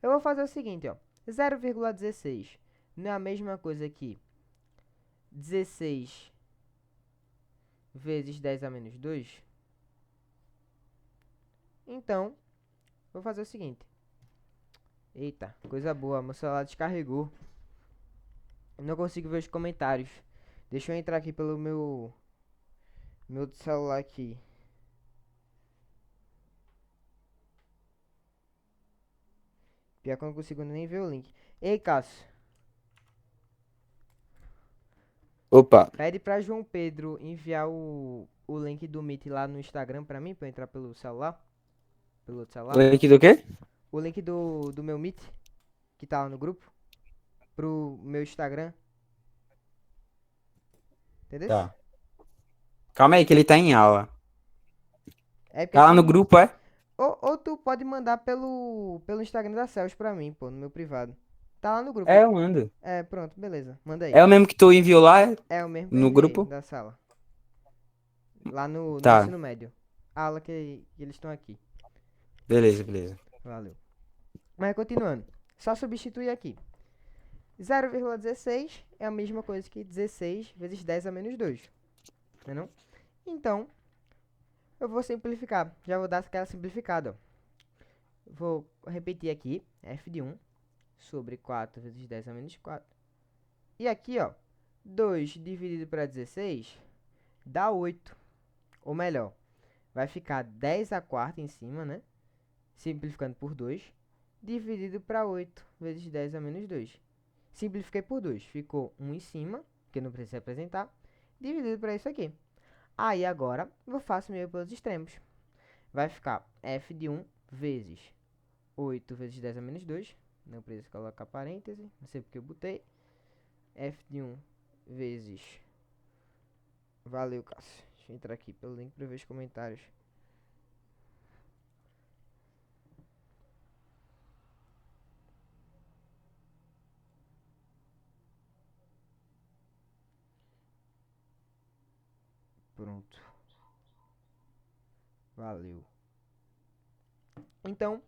Eu vou fazer o seguinte, ó. 0,16 não é a mesma coisa que 16 vezes 10 a menos 2? Então, vou fazer o seguinte. Eita, coisa boa, meu celular descarregou. Não consigo ver os comentários. Deixa eu entrar aqui pelo meu celular aqui. Pior que eu não consigo nem ver o link. Ei, Cássio. Opa, Pede pra João Pedro enviar o link do Meet lá no Instagram pra mim, pra eu entrar pelo celular. Pelo outro celular. link do quê? O link do meu Meet, que tá lá no grupo. Pro meu Instagram. Entendeu? Tá. Calma aí que ele tá em aula. É porque Tá lá no tu. grupo, é? Ou tu pode mandar pelo Instagram da Cels pra mim, pô, no meu privado. Tá lá no grupo. É, eu mando. É, pronto, beleza. Manda aí. É o mesmo que tu enviou lá É o mesmo que eu no enviei grupo? da sala. Lá no Tá, ensino médio. A aula que eles estão aqui. beleza, beleza. Valeu. Mas continuando. Só substituir aqui. 0,16 é a mesma coisa que 16 vezes 10 a menos 2. Não é não? Então, eu vou simplificar. Já vou dar aquela simplificada, ó. Vou repetir aqui. F de 1 sobre 4 vezes 10 a menos 4. E aqui, ó. 2 dividido para 16 dá 8. Ou melhor, vai ficar 10 a quarta em cima, né? Simplificando por 2. Dividido para 8 vezes 10 a menos 2. Simplifiquei por 2. Ficou 1 em cima, que eu não preciso representar. Dividido para isso aqui. Aí agora, eu faço meio pelos extremos. Vai ficar f de 1 vezes 8 vezes 10 a menos 2. Não preciso colocar parêntese. Não sei porque eu botei. F de 1 vezes... Valeu, Cássio. Deixa eu entrar aqui pelo link para ver os comentários. Pronto. Valeu. Então,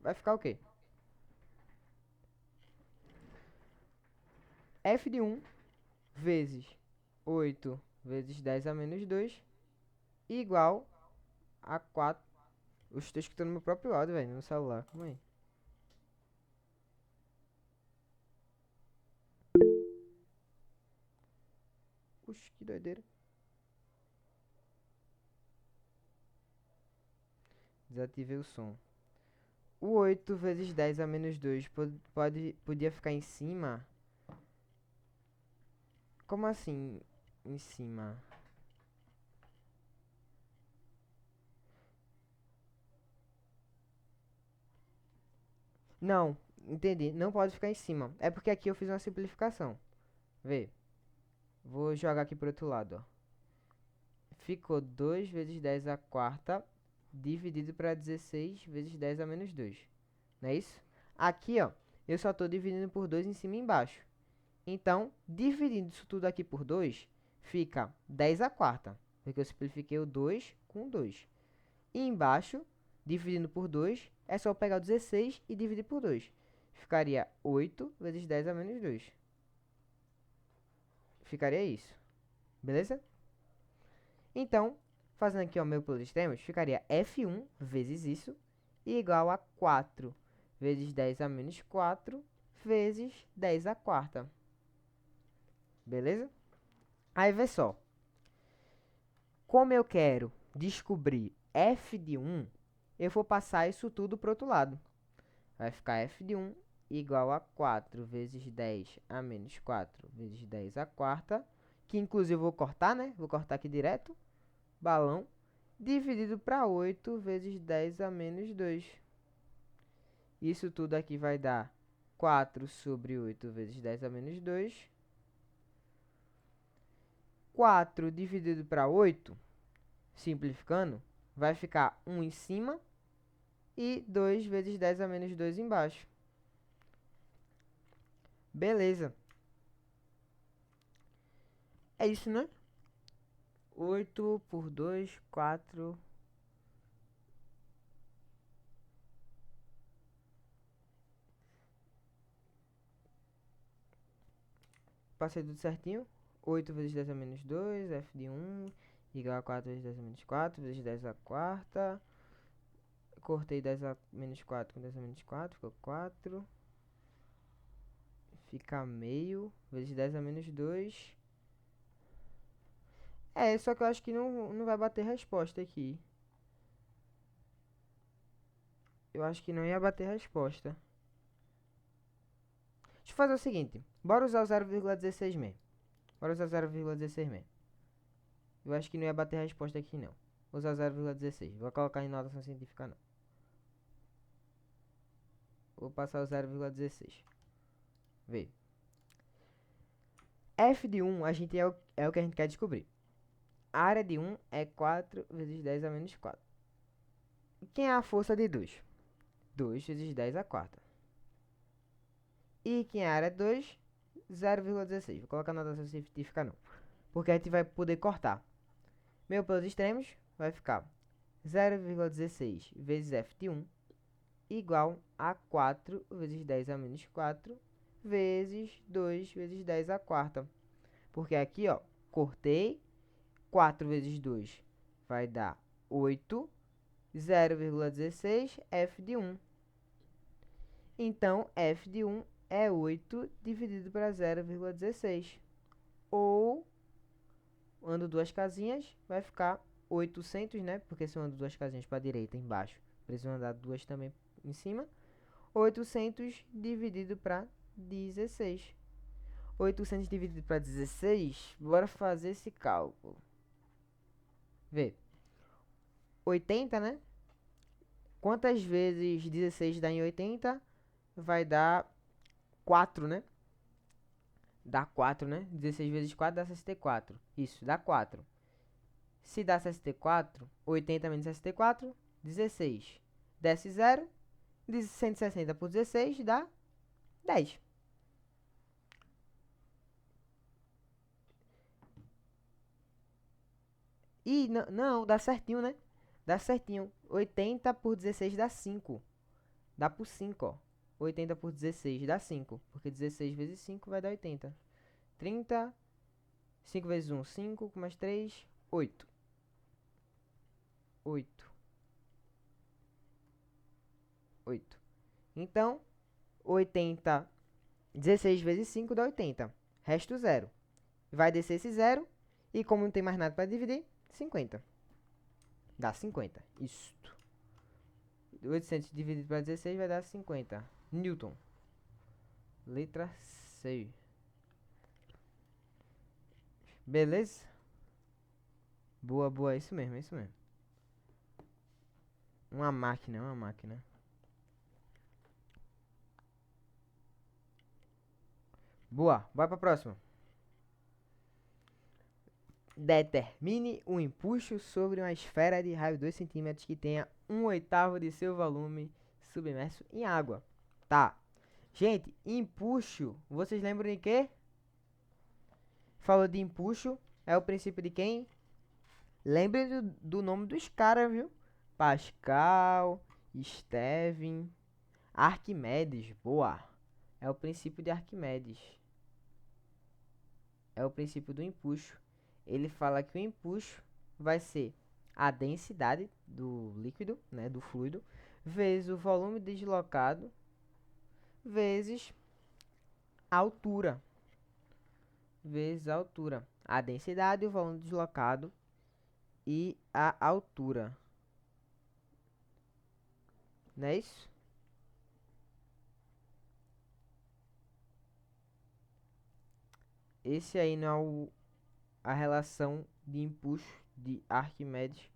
vai ficar o quê? F de 1 vezes 8 vezes 10 a menos 2 igual a 4. Eu estou escutando meu próprio áudio, velho, no celular. Calma aí. Puxa, que doideira. Desativei o som. O 8 vezes 10 a menos 2 podia ficar em cima. Como assim em cima? Não, entendi. Não pode ficar em cima. É porque aqui eu fiz uma simplificação. Vê. Vou jogar aqui pro outro lado, ó. Ficou 2 vezes 10 a quarta dividido para 16 vezes 10 a menos 2. Não é isso? Aqui, ó, eu só estou dividindo por 2 em cima e embaixo. Então, dividindo isso tudo aqui por 2, fica 10 a quarta. Porque eu simplifiquei o 2 com 2. E embaixo, dividindo por 2, é só pegar o 16 e dividir por 2. Ficaria 8 vezes 10 a menos 2. Ficaria isso. Beleza? Então, fazendo aqui o meu pelos extremos, ficaria F1 vezes isso igual a 4 vezes 10 a menos 4 vezes 10 a quarta. Beleza? Aí vê só. Como eu quero descobrir f de 1, eu vou passar isso tudo para o outro lado. Vai ficar f de 1 igual a 4 vezes 10 a menos 4 vezes 10 a quarta, que inclusive eu vou cortar, né? Vou cortar aqui direto. Balão. Dividido para 8 vezes 10 a menos 2. Isso tudo aqui vai dar 4 sobre 8 vezes 10 a menos 2. 4 dividido para 8, simplificando, vai ficar 1 em cima e 2 vezes 10 a menos 2 embaixo. Beleza. É isso, né? 8 por 2, 4. Passei tudo certinho. 8 vezes 10 a menos 2, f de 1, igual a 4 vezes 10 a menos 4, vezes 10 a quarta. Cortei 10 a menos 4 com 10 a menos 4, ficou 4. Fica meio, vezes 10 a menos 2. É, só que eu acho que não vai bater resposta aqui. Eu acho que não ia bater resposta. Deixa eu fazer o seguinte. Bora usar o 0,16 mesmo. Bora usar 0,16 mesmo. Eu acho que não ia bater resposta aqui, não. Vou usar 0,16. Vou colocar em notação científica, não. Vou passar o 0,16. Vê. F de 1 é o que a gente quer descobrir. A área de 1 é 4 vezes 10 a menos 4. Quem é a força de 2? 2 vezes 10 a quarta. E que a área é 2, 0,16. Vou colocar na notação científica não, porque a gente vai poder cortar. Meu pelos extremos vai ficar 0,16 vezes f de 1 igual a 4 vezes 10 a menos 4 vezes 2 vezes 10 a quarta. Porque aqui, ó, cortei, 4 vezes 2 vai dar 8, 0,16 f de 1. Então, f de 1 é 8 dividido para 0,16. Ou, ando duas casinhas, vai ficar 800, né? Porque se eu ando duas casinhas para a direita e embaixo, preciso andar duas também em cima. 800 dividido para 16. 800 dividido para 16, bora fazer esse cálculo. Vê. 80, né? Quantas vezes 16 dá em 80? Vai dar 4, né? Dá 4, né? 16 vezes 4 dá 64. Isso, dá 4. Se dá 64, 80 menos 64, 16. Desce 0. 160 por 16 dá 10. E não, dá certinho, né? Dá certinho. 80 por 16 dá 5. Dá por 5, ó. 80 por 16 dá 5. Porque 16 vezes 5 vai dar 80. 30. 5 vezes 1, 5. Com mais 3, 8. 8. 8. Então, 80. 16 vezes 5 dá 80. Resto 0. Vai descer esse 0. E como não tem mais nada para dividir, 50. Dá 50. Isto. 800 dividido para 16 vai dar 50. Newton. Letra C. Beleza? Boa, boa. É isso mesmo, é isso mesmo. Uma máquina, uma máquina. Boa. Bora pra próxima. Determine um empuxo sobre uma esfera de raio 2 cm que tenha 1/8 de seu volume submerso em água. Tá. Gente, empuxo, vocês lembram de quê? Falou de empuxo, é o princípio de quem? Lembre do nome dos caras, viu? Pascal, Steven, Arquimedes, boa. É o princípio de Arquimedes. É o princípio do empuxo. Ele fala que o empuxo vai ser a densidade do líquido, né, do fluido, vezes o volume deslocado, vezes a altura. Vezes a altura. A densidade, o volume deslocado e a altura. Não é isso? Esse aí não é a relação de empuxo de Arquimedes.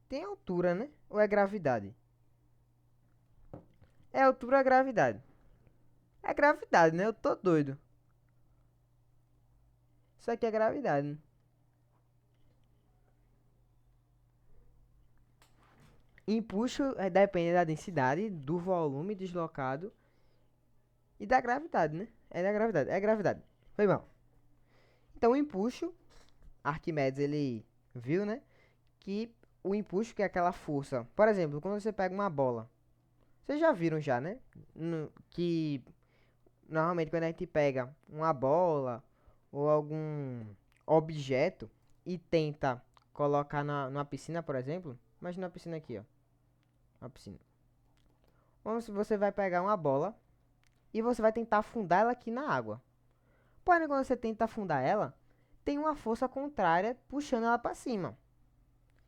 Tem altura, né? Ou é gravidade? É altura ou é gravidade? É gravidade, né? Eu tô doido. Isso aqui é gravidade, né? Empuxo depende da densidade, do volume deslocado e da gravidade, né? É da gravidade, é gravidade. Foi mal. Então, o empuxo, Arquimedes, ele viu, né? Que o empuxo, que é aquela força. Por exemplo, quando você pega uma bola. Vocês já viram já, né? Que normalmente quando a gente pega uma bola ou algum objeto e tenta colocar numa piscina, por exemplo. Imagina uma piscina aqui, ó. Uma piscina. Vamos, você vai pegar uma bola e você vai tentar afundar ela aqui na água. Porém, quando você tenta afundar ela, tem uma força contrária puxando ela para cima.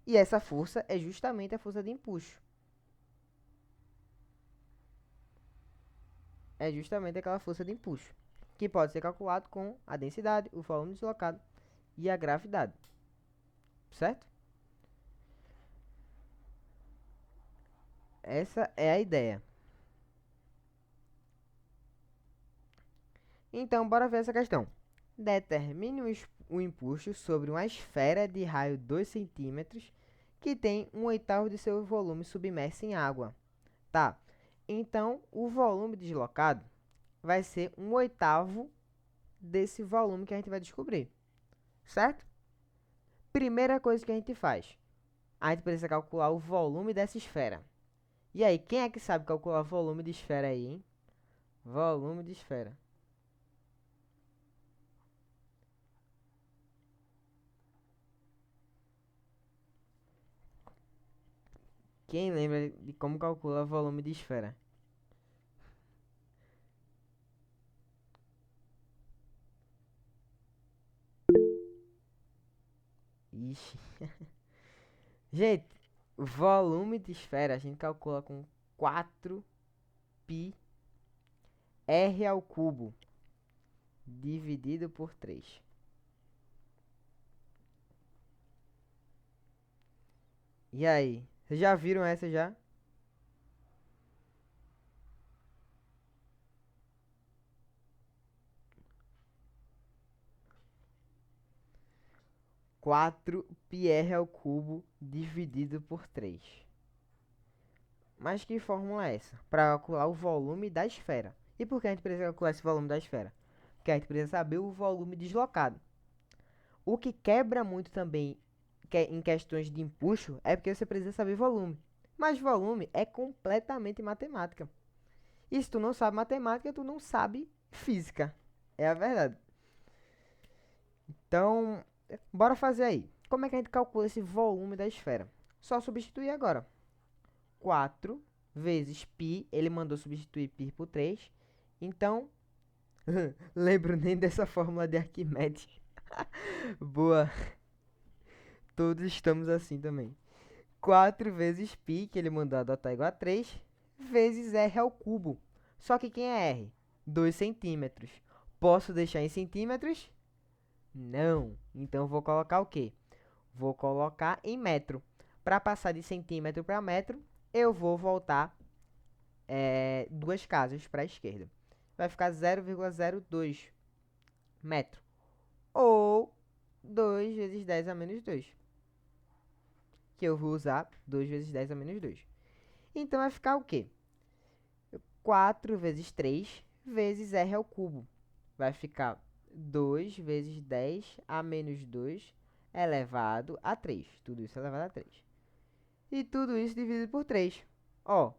E essa força é justamente a força de empuxo. É justamente aquela força de empuxo, que pode ser calculado com a densidade, o volume deslocado e a gravidade. Certo? Essa é a ideia. Então, bora ver essa questão. Determine o empuxo sobre uma esfera de raio 2 centímetros que tem 1/8 de seu volume submerso em água. Tá, então o volume deslocado vai ser 1/8 desse volume que a gente vai descobrir, certo? Primeira coisa que a gente faz, a gente precisa calcular o volume dessa esfera. E aí, quem é que sabe calcular volume de esfera aí, hein? Volume de esfera. Quem lembra de como calcula volume de esfera? Ixi. Gente, volume de esfera a gente calcula com 4πr ao cubo dividido por 3. E aí? Vocês já viram essa já? Quatro πr ao cubo dividido por 3. Mas que fórmula é essa? Para calcular o volume da esfera. E por que a gente precisa calcular esse volume da esfera? Porque a gente precisa saber o volume deslocado. O que quebra muito também em questões de empuxo é porque você precisa saber volume. Mas volume é completamente matemática. E se tu não sabe matemática, tu não sabe física. É a verdade. Então, bora fazer aí. Como é que a gente calcula esse volume da esfera? Só substituir agora. 4 vezes π, ele mandou substituir π por 3. Então, lembro nem dessa fórmula de Arquimedes. Boa, todos estamos assim também. 4 vezes π, que ele mandou adotar igual a 3, vezes r ao cubo. Só que quem é r? 2 centímetros. Posso deixar em centímetros? Não. Então, vou colocar o quê? Vou colocar em metro. Para passar de centímetro para metro, eu vou voltar duas casas para a esquerda. Vai ficar 0,02 metro. Ou 2 vezes 10 a menos 2. Que eu vou usar 2 vezes 10 a menos 2. Então, vai ficar o quê? 4 vezes 3 vezes r ao cubo. Vai ficar 2 vezes 10 a menos 2 elevado a 3. Tudo isso elevado a 3. E tudo isso dividido por 3. Ó,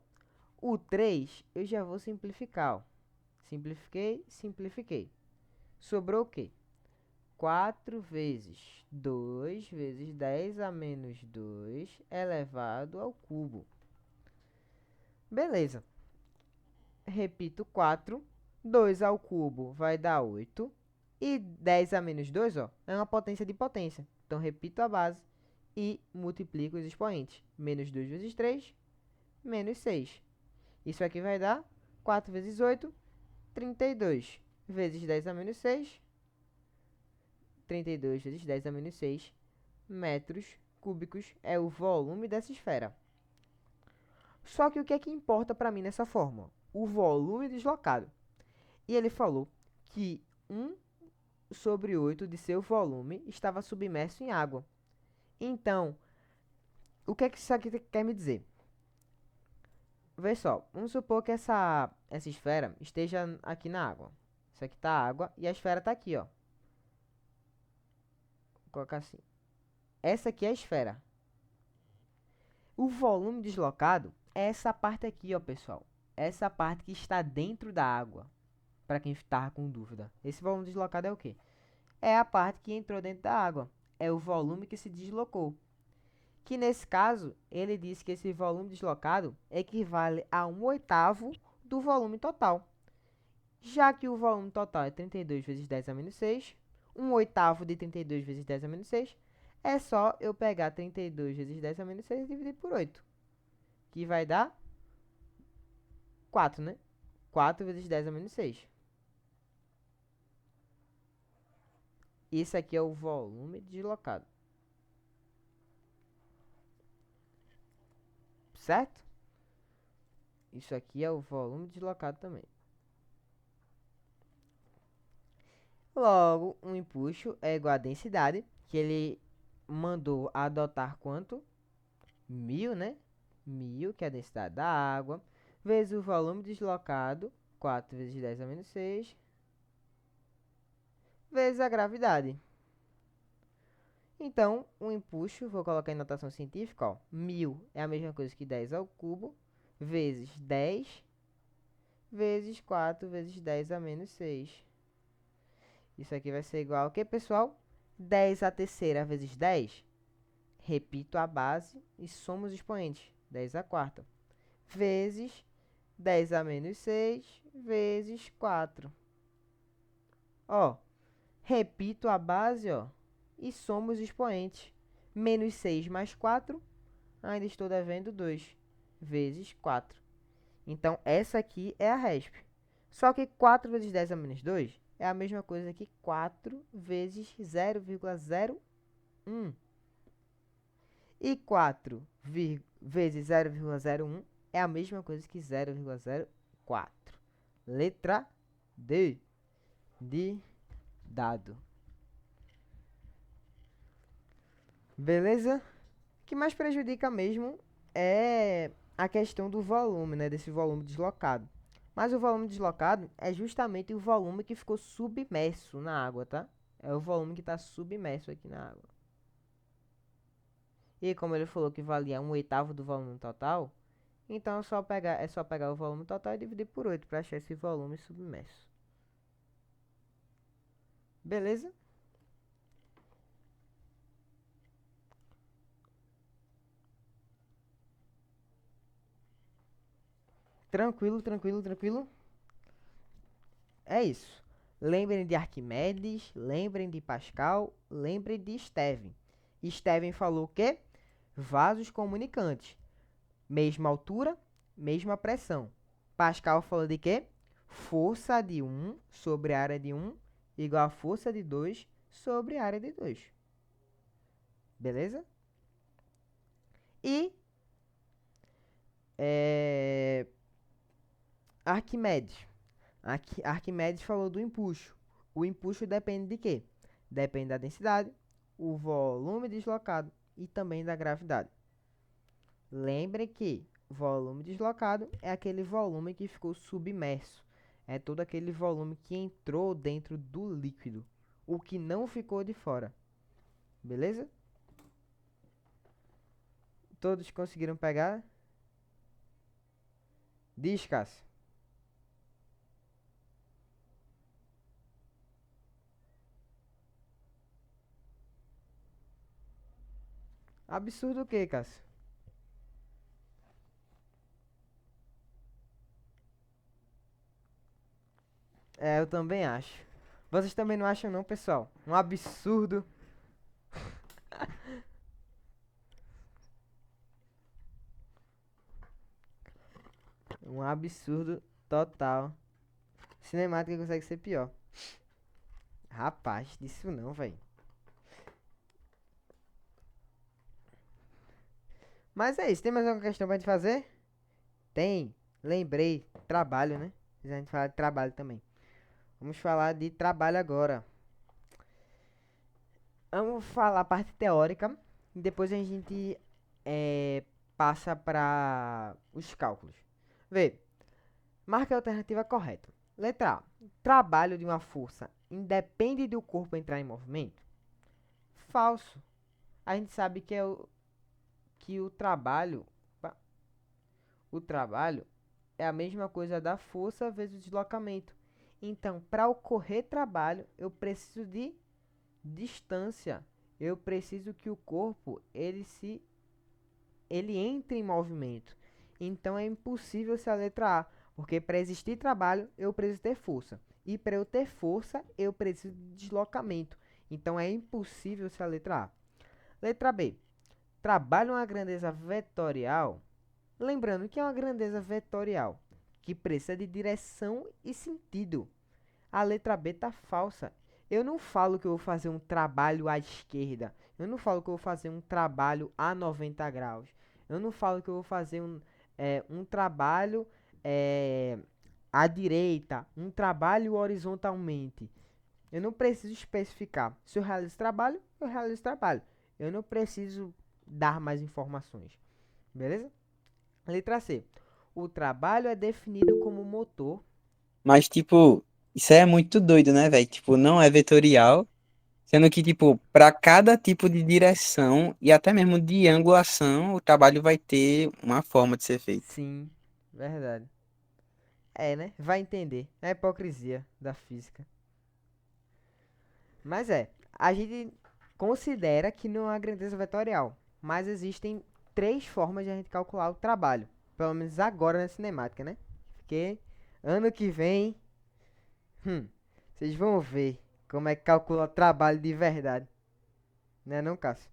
o 3 eu já vou simplificar, ó. Simplifiquei, simplifiquei. Sobrou o quê? 4 vezes 2 vezes 10 a menos 2 elevado ao cubo. Beleza. Repito, 4. 2 ao cubo vai dar 8. E 10 a menos 2, ó, é uma potência de potência. Então, repito a base e multiplico os expoentes. Menos 2 vezes 3, menos 6. Isso aqui vai dar 4 vezes 8, 32. Vezes 10 a menos 6, 32 vezes 10 a menos 6 metros cúbicos é o volume dessa esfera. Só que o que é que importa para mim nessa fórmula? O volume deslocado. E ele falou que 1/8 de seu volume estava submerso em água. Então, o que é que isso aqui quer me dizer? Vê só, vamos supor que essa esfera esteja aqui na água. Isso aqui tá água e a esfera tá aqui, ó. Vou colocar assim. Essa aqui é a esfera. O volume deslocado é essa parte aqui, ó, pessoal. Essa parte que está dentro da água. Para quem estava com dúvida. Esse volume deslocado é o quê? É a parte que entrou dentro da água. É o volume que se deslocou. Que nesse caso, ele disse que esse volume deslocado equivale a 1/8 do volume total. Já que o volume total é 32 vezes 10 a menos 6, 1/8 de 32 vezes 10 a menos 6, é só eu pegar 32 vezes 10 a menos 6 e dividir por 8. Que vai dar 4, né? 4 vezes 10 a menos 6. Esse aqui é o volume deslocado. Certo? Isso aqui é o volume deslocado também. Logo, um empuxo é igual a densidade, que ele mandou adotar quanto? 1000, né? 1000, que é a densidade da água, vezes o volume deslocado, 4 vezes 10 a menos 6, vezes a gravidade. Então, o empuxo, vou colocar em notação científica, ó, 1000 é a mesma coisa que 10 ao cubo, vezes 10, vezes 4 vezes 10 a menos 6. Isso aqui vai ser igual ao que, pessoal? 10 à terceira vezes 10. Repito a base e somo os expoentes. 10 à quarta. Vezes 10 a menos 6 vezes 4. Ó, repito a base, ó, e somo os expoentes. Menos 6 mais 4, ainda estou devendo 2, vezes 4. Então, essa aqui é a resp. Só que 4 vezes 10 a menos 2 é a mesma coisa que 4 vezes 0,01. E 4 vezes 0,01 é a mesma coisa que 0,04. Letra D. De dado. Beleza? O que mais prejudica mesmo é a questão do volume, né? Desse volume deslocado. Mas o volume deslocado é justamente o volume que ficou submerso na água, tá? É o volume que está submerso aqui na água. E como ele falou que valia 1/8 do volume total, então é só pegar o volume total e dividir por 8 para achar esse volume submerso. Beleza? Tranquilo, tranquilo, tranquilo. É isso. Lembrem de Arquimedes, lembrem de Pascal, lembrem de Steven. Steven falou o quê? Vasos comunicantes. Mesma altura, mesma pressão. Pascal falou de quê? Força de 1 sobre a área de 1 igual a força de 2 sobre a área de 2. Beleza? E Arquimedes. Arquimedes falou do empuxo. O empuxo depende de quê? Depende da densidade, o volume deslocado e também da gravidade. Lembre que volume deslocado é aquele volume que ficou submerso. É todo aquele volume que entrou dentro do líquido. O que não ficou de fora. Beleza? Todos conseguiram pegar? Diz, Cássio. Absurdo o quê, Cássio? É, eu também acho. Vocês também não acham não, pessoal? Um absurdo. Um absurdo total. Cinemática consegue ser pior. Rapaz, disso não, velho. Mas é isso. Tem mais alguma questão pra gente fazer? Tem. Lembrei. Trabalho, né? A gente fala de trabalho também. Vamos falar de trabalho agora. Vamos falar a parte teórica. E depois a gente passa para os cálculos. Vê. Marca a alternativa correta. Letra A. Trabalho de uma força independe do corpo entrar em movimento? Falso. A gente sabe que o trabalho é a mesma coisa da força vezes o deslocamento. Então, para ocorrer trabalho, eu preciso de distância. Eu preciso que o corpo ele entre em movimento. Então é impossível ser a letra A, porque para existir trabalho, eu preciso ter força. E para eu ter força, eu preciso de deslocamento. Então é impossível ser a letra A. Letra B. Trabalho uma grandeza vetorial. Lembrando que é uma grandeza vetorial, que precisa de direção e sentido. A letra B está falsa. Eu não falo que eu vou fazer um trabalho à esquerda. Eu não falo que eu vou fazer um trabalho a 90 graus. Eu não falo que eu vou fazer um trabalho à direita, um trabalho horizontalmente. Eu não preciso especificar. Se eu realizo trabalho, eu realizo trabalho. Eu não preciso dar mais informações. Beleza? Letra C. O trabalho é definido como motor. Mas, tipo, isso aí é muito doido, né, velho? Tipo, não é vetorial, sendo que, tipo, para cada tipo de direção e até mesmo de angulação, o trabalho vai ter uma forma de ser feito. Sim, verdade. É, né? Vai entender. É a hipocrisia da física. Mas a gente considera que não há grandeza vetorial. Mas existem três formas de a gente calcular o trabalho. Pelo menos agora na cinemática, né? Porque ano que vem, vocês vão ver como é que calcula o trabalho de verdade. Né não, Cássio?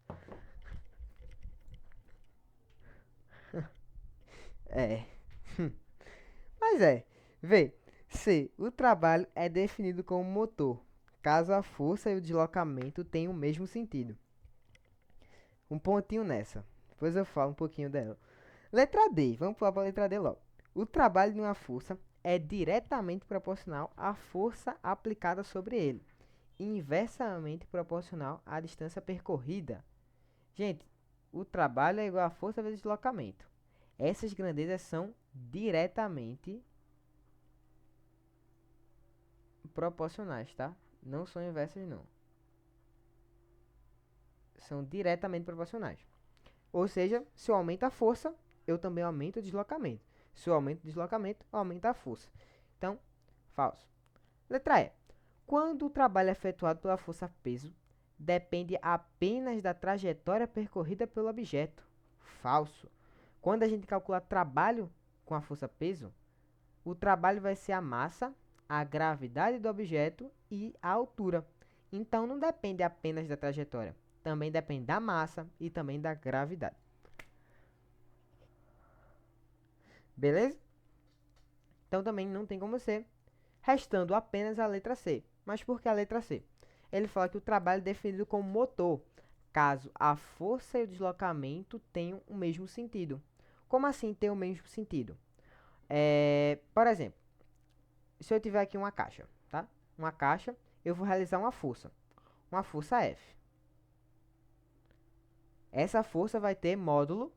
É. Mas vê. C. O trabalho é definido como motor, caso a força e o deslocamento tenham o mesmo sentido. Um pontinho nessa. Depois eu falo um pouquinho dela. Letra D. Vamos pular para a letra D logo. O trabalho de uma força é diretamente proporcional à força aplicada sobre ele, e inversamente proporcional à distância percorrida. Gente, o trabalho é igual à força vezes deslocamento. Essas grandezas são diretamente proporcionais, tá? Não são inversas, não. São diretamente proporcionais. Ou seja, se eu aumento a força, eu também aumento o deslocamento. Se eu aumento o deslocamento, aumenta a força. Então, falso. Letra E. Quando o trabalho é efetuado pela força-peso, depende apenas da trajetória percorrida pelo objeto. Falso. Quando a gente calcula trabalho com a força-peso, o trabalho vai ser a massa, a gravidade do objeto e a altura. Então, não depende apenas da trajetória. Também depende da massa e também da gravidade. Beleza? Então, também não tem como ser. Restando apenas a letra C. Mas por que a letra C? Ele fala que o trabalho é definido como motor, caso a força e o deslocamento tenham o mesmo sentido. Como assim ter o mesmo sentido? Por exemplo, se eu tiver aqui uma caixa, tá? Uma caixa, eu vou realizar uma força F. Essa força vai ter módulo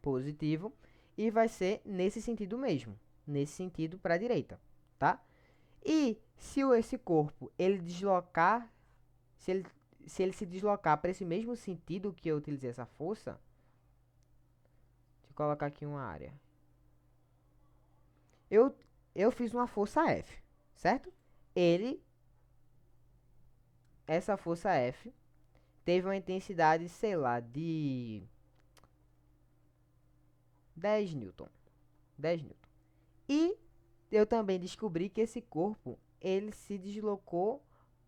positivo e vai ser nesse sentido mesmo, nesse sentido para a direita, tá? E se esse corpo ele deslocar, se ele, se ele se deslocar para esse mesmo sentido que eu utilizei essa força, deixa eu colocar aqui uma área. Eu, eu fiz uma força F, certo? Ele, essa força F, teve uma intensidade, sei lá, de 10 newton. 10 newton. E eu também descobri que esse corpo, ele se deslocou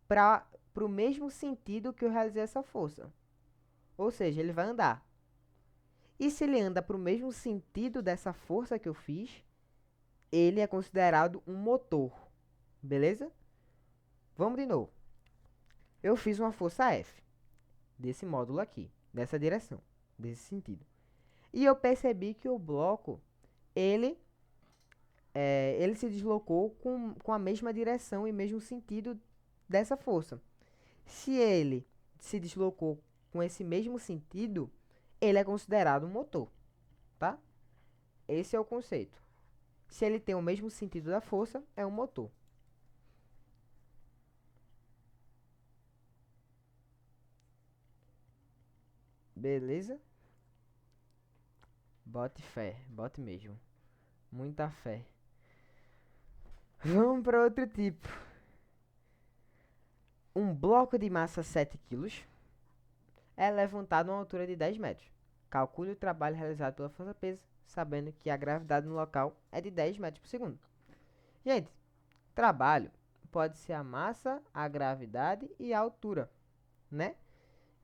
para o mesmo sentido que eu realizei essa força. Ou seja, ele vai andar. E se ele anda para o mesmo sentido dessa força que eu fiz, ele é considerado um motor. Beleza? Vamos de novo. Eu fiz uma força F desse módulo aqui, dessa direção, desse sentido. E eu percebi que o bloco, ele, ele se deslocou com a mesma direção e mesmo sentido dessa força. Se ele se deslocou com esse mesmo sentido, ele é considerado um motor, tá? Esse é o conceito. Se ele tem o mesmo sentido da força, é um motor. Beleza? Bote fé, bote mesmo. Muita fé. Vamos para outro tipo. Um bloco de massa 7 kg é levantado a uma altura de 10 metros. Calcule o trabalho realizado pela força-peso, sabendo que a gravidade no local é de 10 metros por segundo. Gente, trabalho pode ser a massa, a gravidade e a altura, né?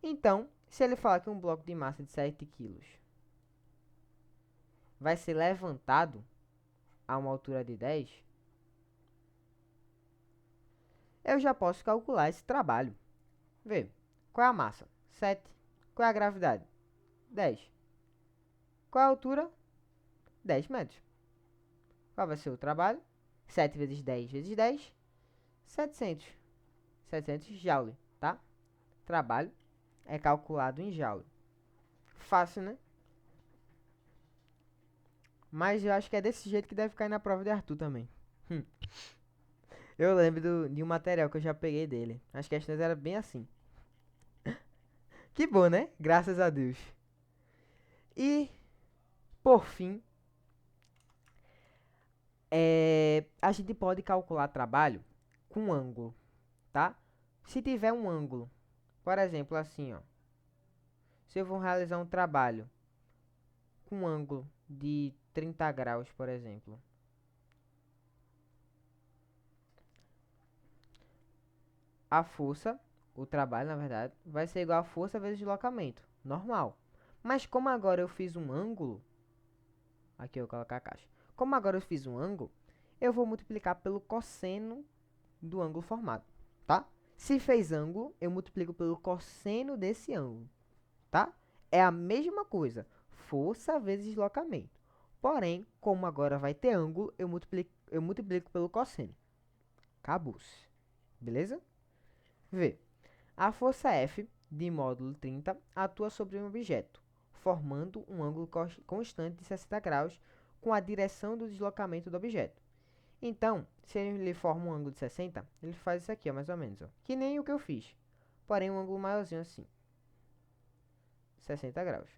Então, se ele falar que um bloco de massa de 7 kg vai ser levantado a uma altura de 10, eu já posso calcular esse trabalho. Vê, qual é a massa? 7. Qual é a gravidade? 10. Qual é a altura? 10 metros. Qual vai ser o trabalho? 7 vezes 10 vezes 10, 700. 700 joule, tá? Trabalho é calculado em joule. Fácil, né? Mas eu acho que é desse jeito que deve cair na prova de Arthur também. Eu lembro de um material que eu já peguei dele. As questões eram bem assim. Que bom, né? Graças a Deus. E, por fim, a gente pode calcular trabalho com ângulo, tá? Se tiver um ângulo, por exemplo, assim, ó. Se eu vou realizar um trabalho com um ângulo de 30 graus, por exemplo. A força, o trabalho, na verdade, vai ser igual a força vezes deslocamento. Normal. Mas como agora eu fiz um ângulo, aqui eu vou colocar a caixa. Como agora eu fiz um ângulo, eu vou multiplicar pelo cosseno do ângulo formado, tá? Se fez ângulo, eu multiplico pelo cosseno desse ângulo, tá? É a mesma coisa, força vezes deslocamento. Porém, como agora vai ter ângulo, eu multiplico pelo cosseno. Acabou-se. Beleza? Vê. A força F de módulo 30 atua sobre um objeto, formando um ângulo constante de 60 graus com a direção do deslocamento do objeto. Então, se ele forma um ângulo de 60, ele faz isso aqui, ó, mais ou menos, ó, que nem o que eu fiz. Porém, um ângulo maiorzinho assim. 60 graus,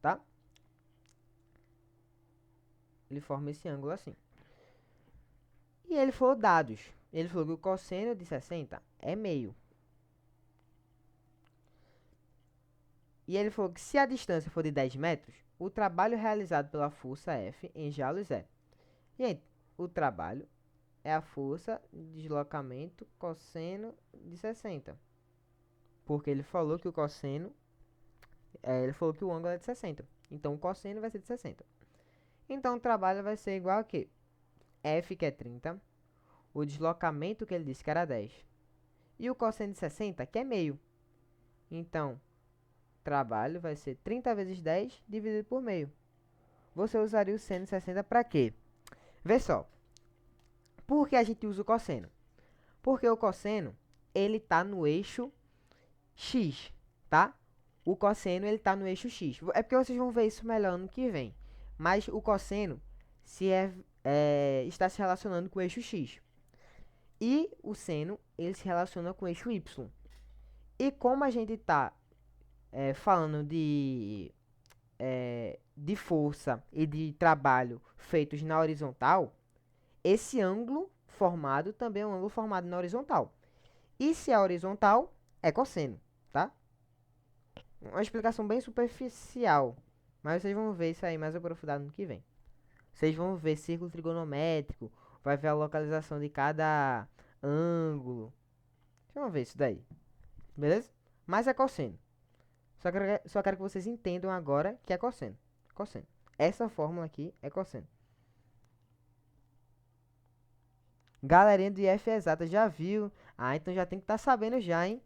tá? Ele forma esse ângulo assim. E ele falou dados. Ele falou que o cosseno de 60 é meio. E ele falou que se a distância for de 10 metros, o trabalho realizado pela força F em joules é. Gente, o trabalho é a força de deslocamento cosseno de 60. Porque ele falou que o cosseno... ele falou que o ângulo é de 60. Então, o cosseno vai ser de 60. Então, o trabalho vai ser igual a quê? F, que é 30. O deslocamento que ele disse que era 10. E o cosseno de 60, que é meio. Então, trabalho vai ser 30 vezes 10 dividido por meio. Você usaria o seno de 60 para quê? Vê só. Por que a gente usa o cosseno? Porque o cosseno, ele tá no eixo X, tá? O cosseno, ele tá no eixo X. É porque vocês vão ver isso melhor no que vem. Mas o cosseno está se relacionando com o eixo X. E o seno, ele se relaciona com o eixo Y. E como a gente tá falando de força e de trabalho feitos na horizontal, esse ângulo formado também é um ângulo formado na horizontal. E se é horizontal, é cosseno, tá? Uma explicação bem superficial, mas vocês vão ver isso aí mais aprofundado no que vem. Vocês vão ver círculo trigonométrico, vai ver a localização de cada ângulo. Vocês vão ver isso daí, beleza? Mas é cosseno. Só quero que vocês entendam agora que é cosseno. Cosseno. Essa fórmula aqui é cosseno. Galerinha do IF Exata já viu? Ah, então já tem que estar sabendo já, hein?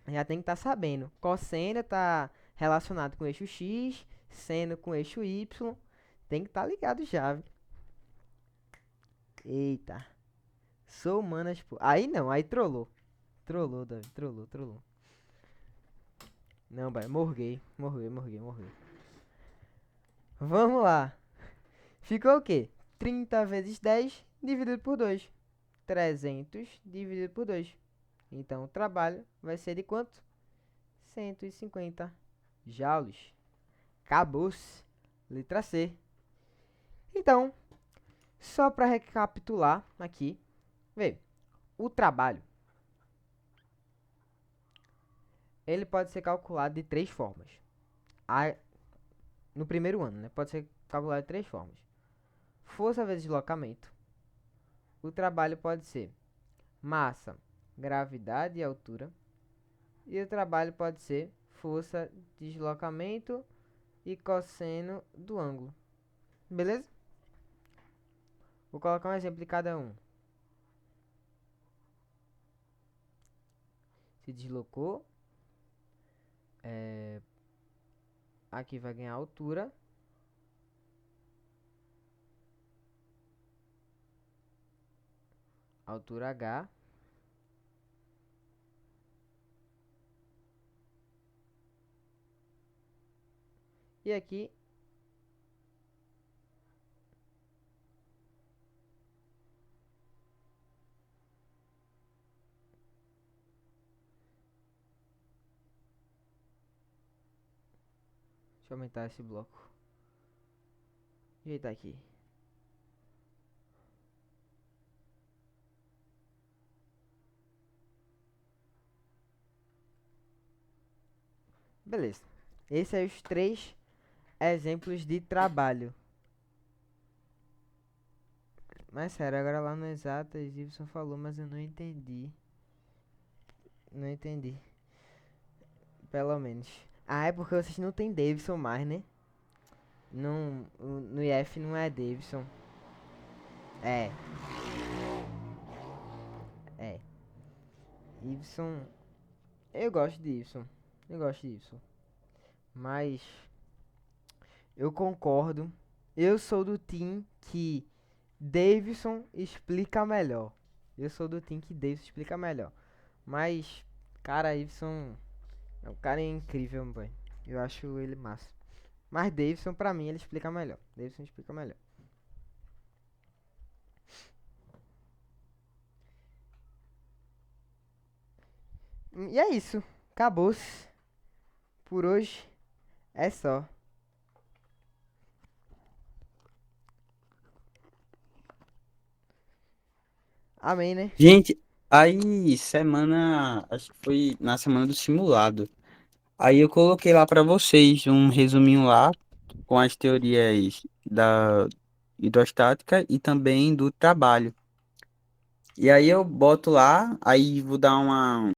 Já tem que estar sabendo. Cosseno tá relacionado com o eixo X, seno com o eixo Y. Tem que estar ligado já, viu? Eita. Sou humanas, pô. Aí não, aí trollou. Trollou, Davi. Trollou. Não, vai. Morguei. Morguei. Vamos lá. Ficou o quê? 30 vezes 10 dividido por 2. 300 dividido por 2. Então, o trabalho vai ser de quanto? 150 joules. Acabou-se. Letra C. Então, só para recapitular aqui, vê, o trabalho, ele pode ser calculado de três formas. No primeiro ano, né? Pode ser calculado de três formas. Força vezes deslocamento. O trabalho pode ser massa, gravidade e altura. E o trabalho pode ser força, deslocamento e cosseno do ângulo. Beleza? Vou colocar um exemplo de cada um. Se deslocou. Aqui vai ganhar altura. Altura H. E aqui, deixa eu aumentar esse bloco. Ajeitar aqui. Beleza. Esses são os três exemplos de trabalho. Mas sério, agora lá no exatas, Gibson falou, mas eu não entendi. Não entendi. Pelo menos. Ah, é porque vocês não tem Davidson mais, né? Não, no IF não é Davidson. É, é. Ibson. Eu gosto de Ibson. Eu gosto de Ibson. Mas eu concordo. Eu sou do time que Davidson explica melhor. Eu sou do time que Davidson explica melhor. Mas, cara, Ibson é um cara incrível, boy. Eu acho ele massa. Mas Davidson, pra mim, ele explica melhor. Davidson explica melhor. E é isso. Acabou-se. Por hoje é só. Amém, né? Gente, aí semana, acho que foi na semana do simulado. Aí eu coloquei lá pra vocês um resuminho lá com as teorias da hidrostática e também do trabalho. E aí eu boto lá, aí vou dar uma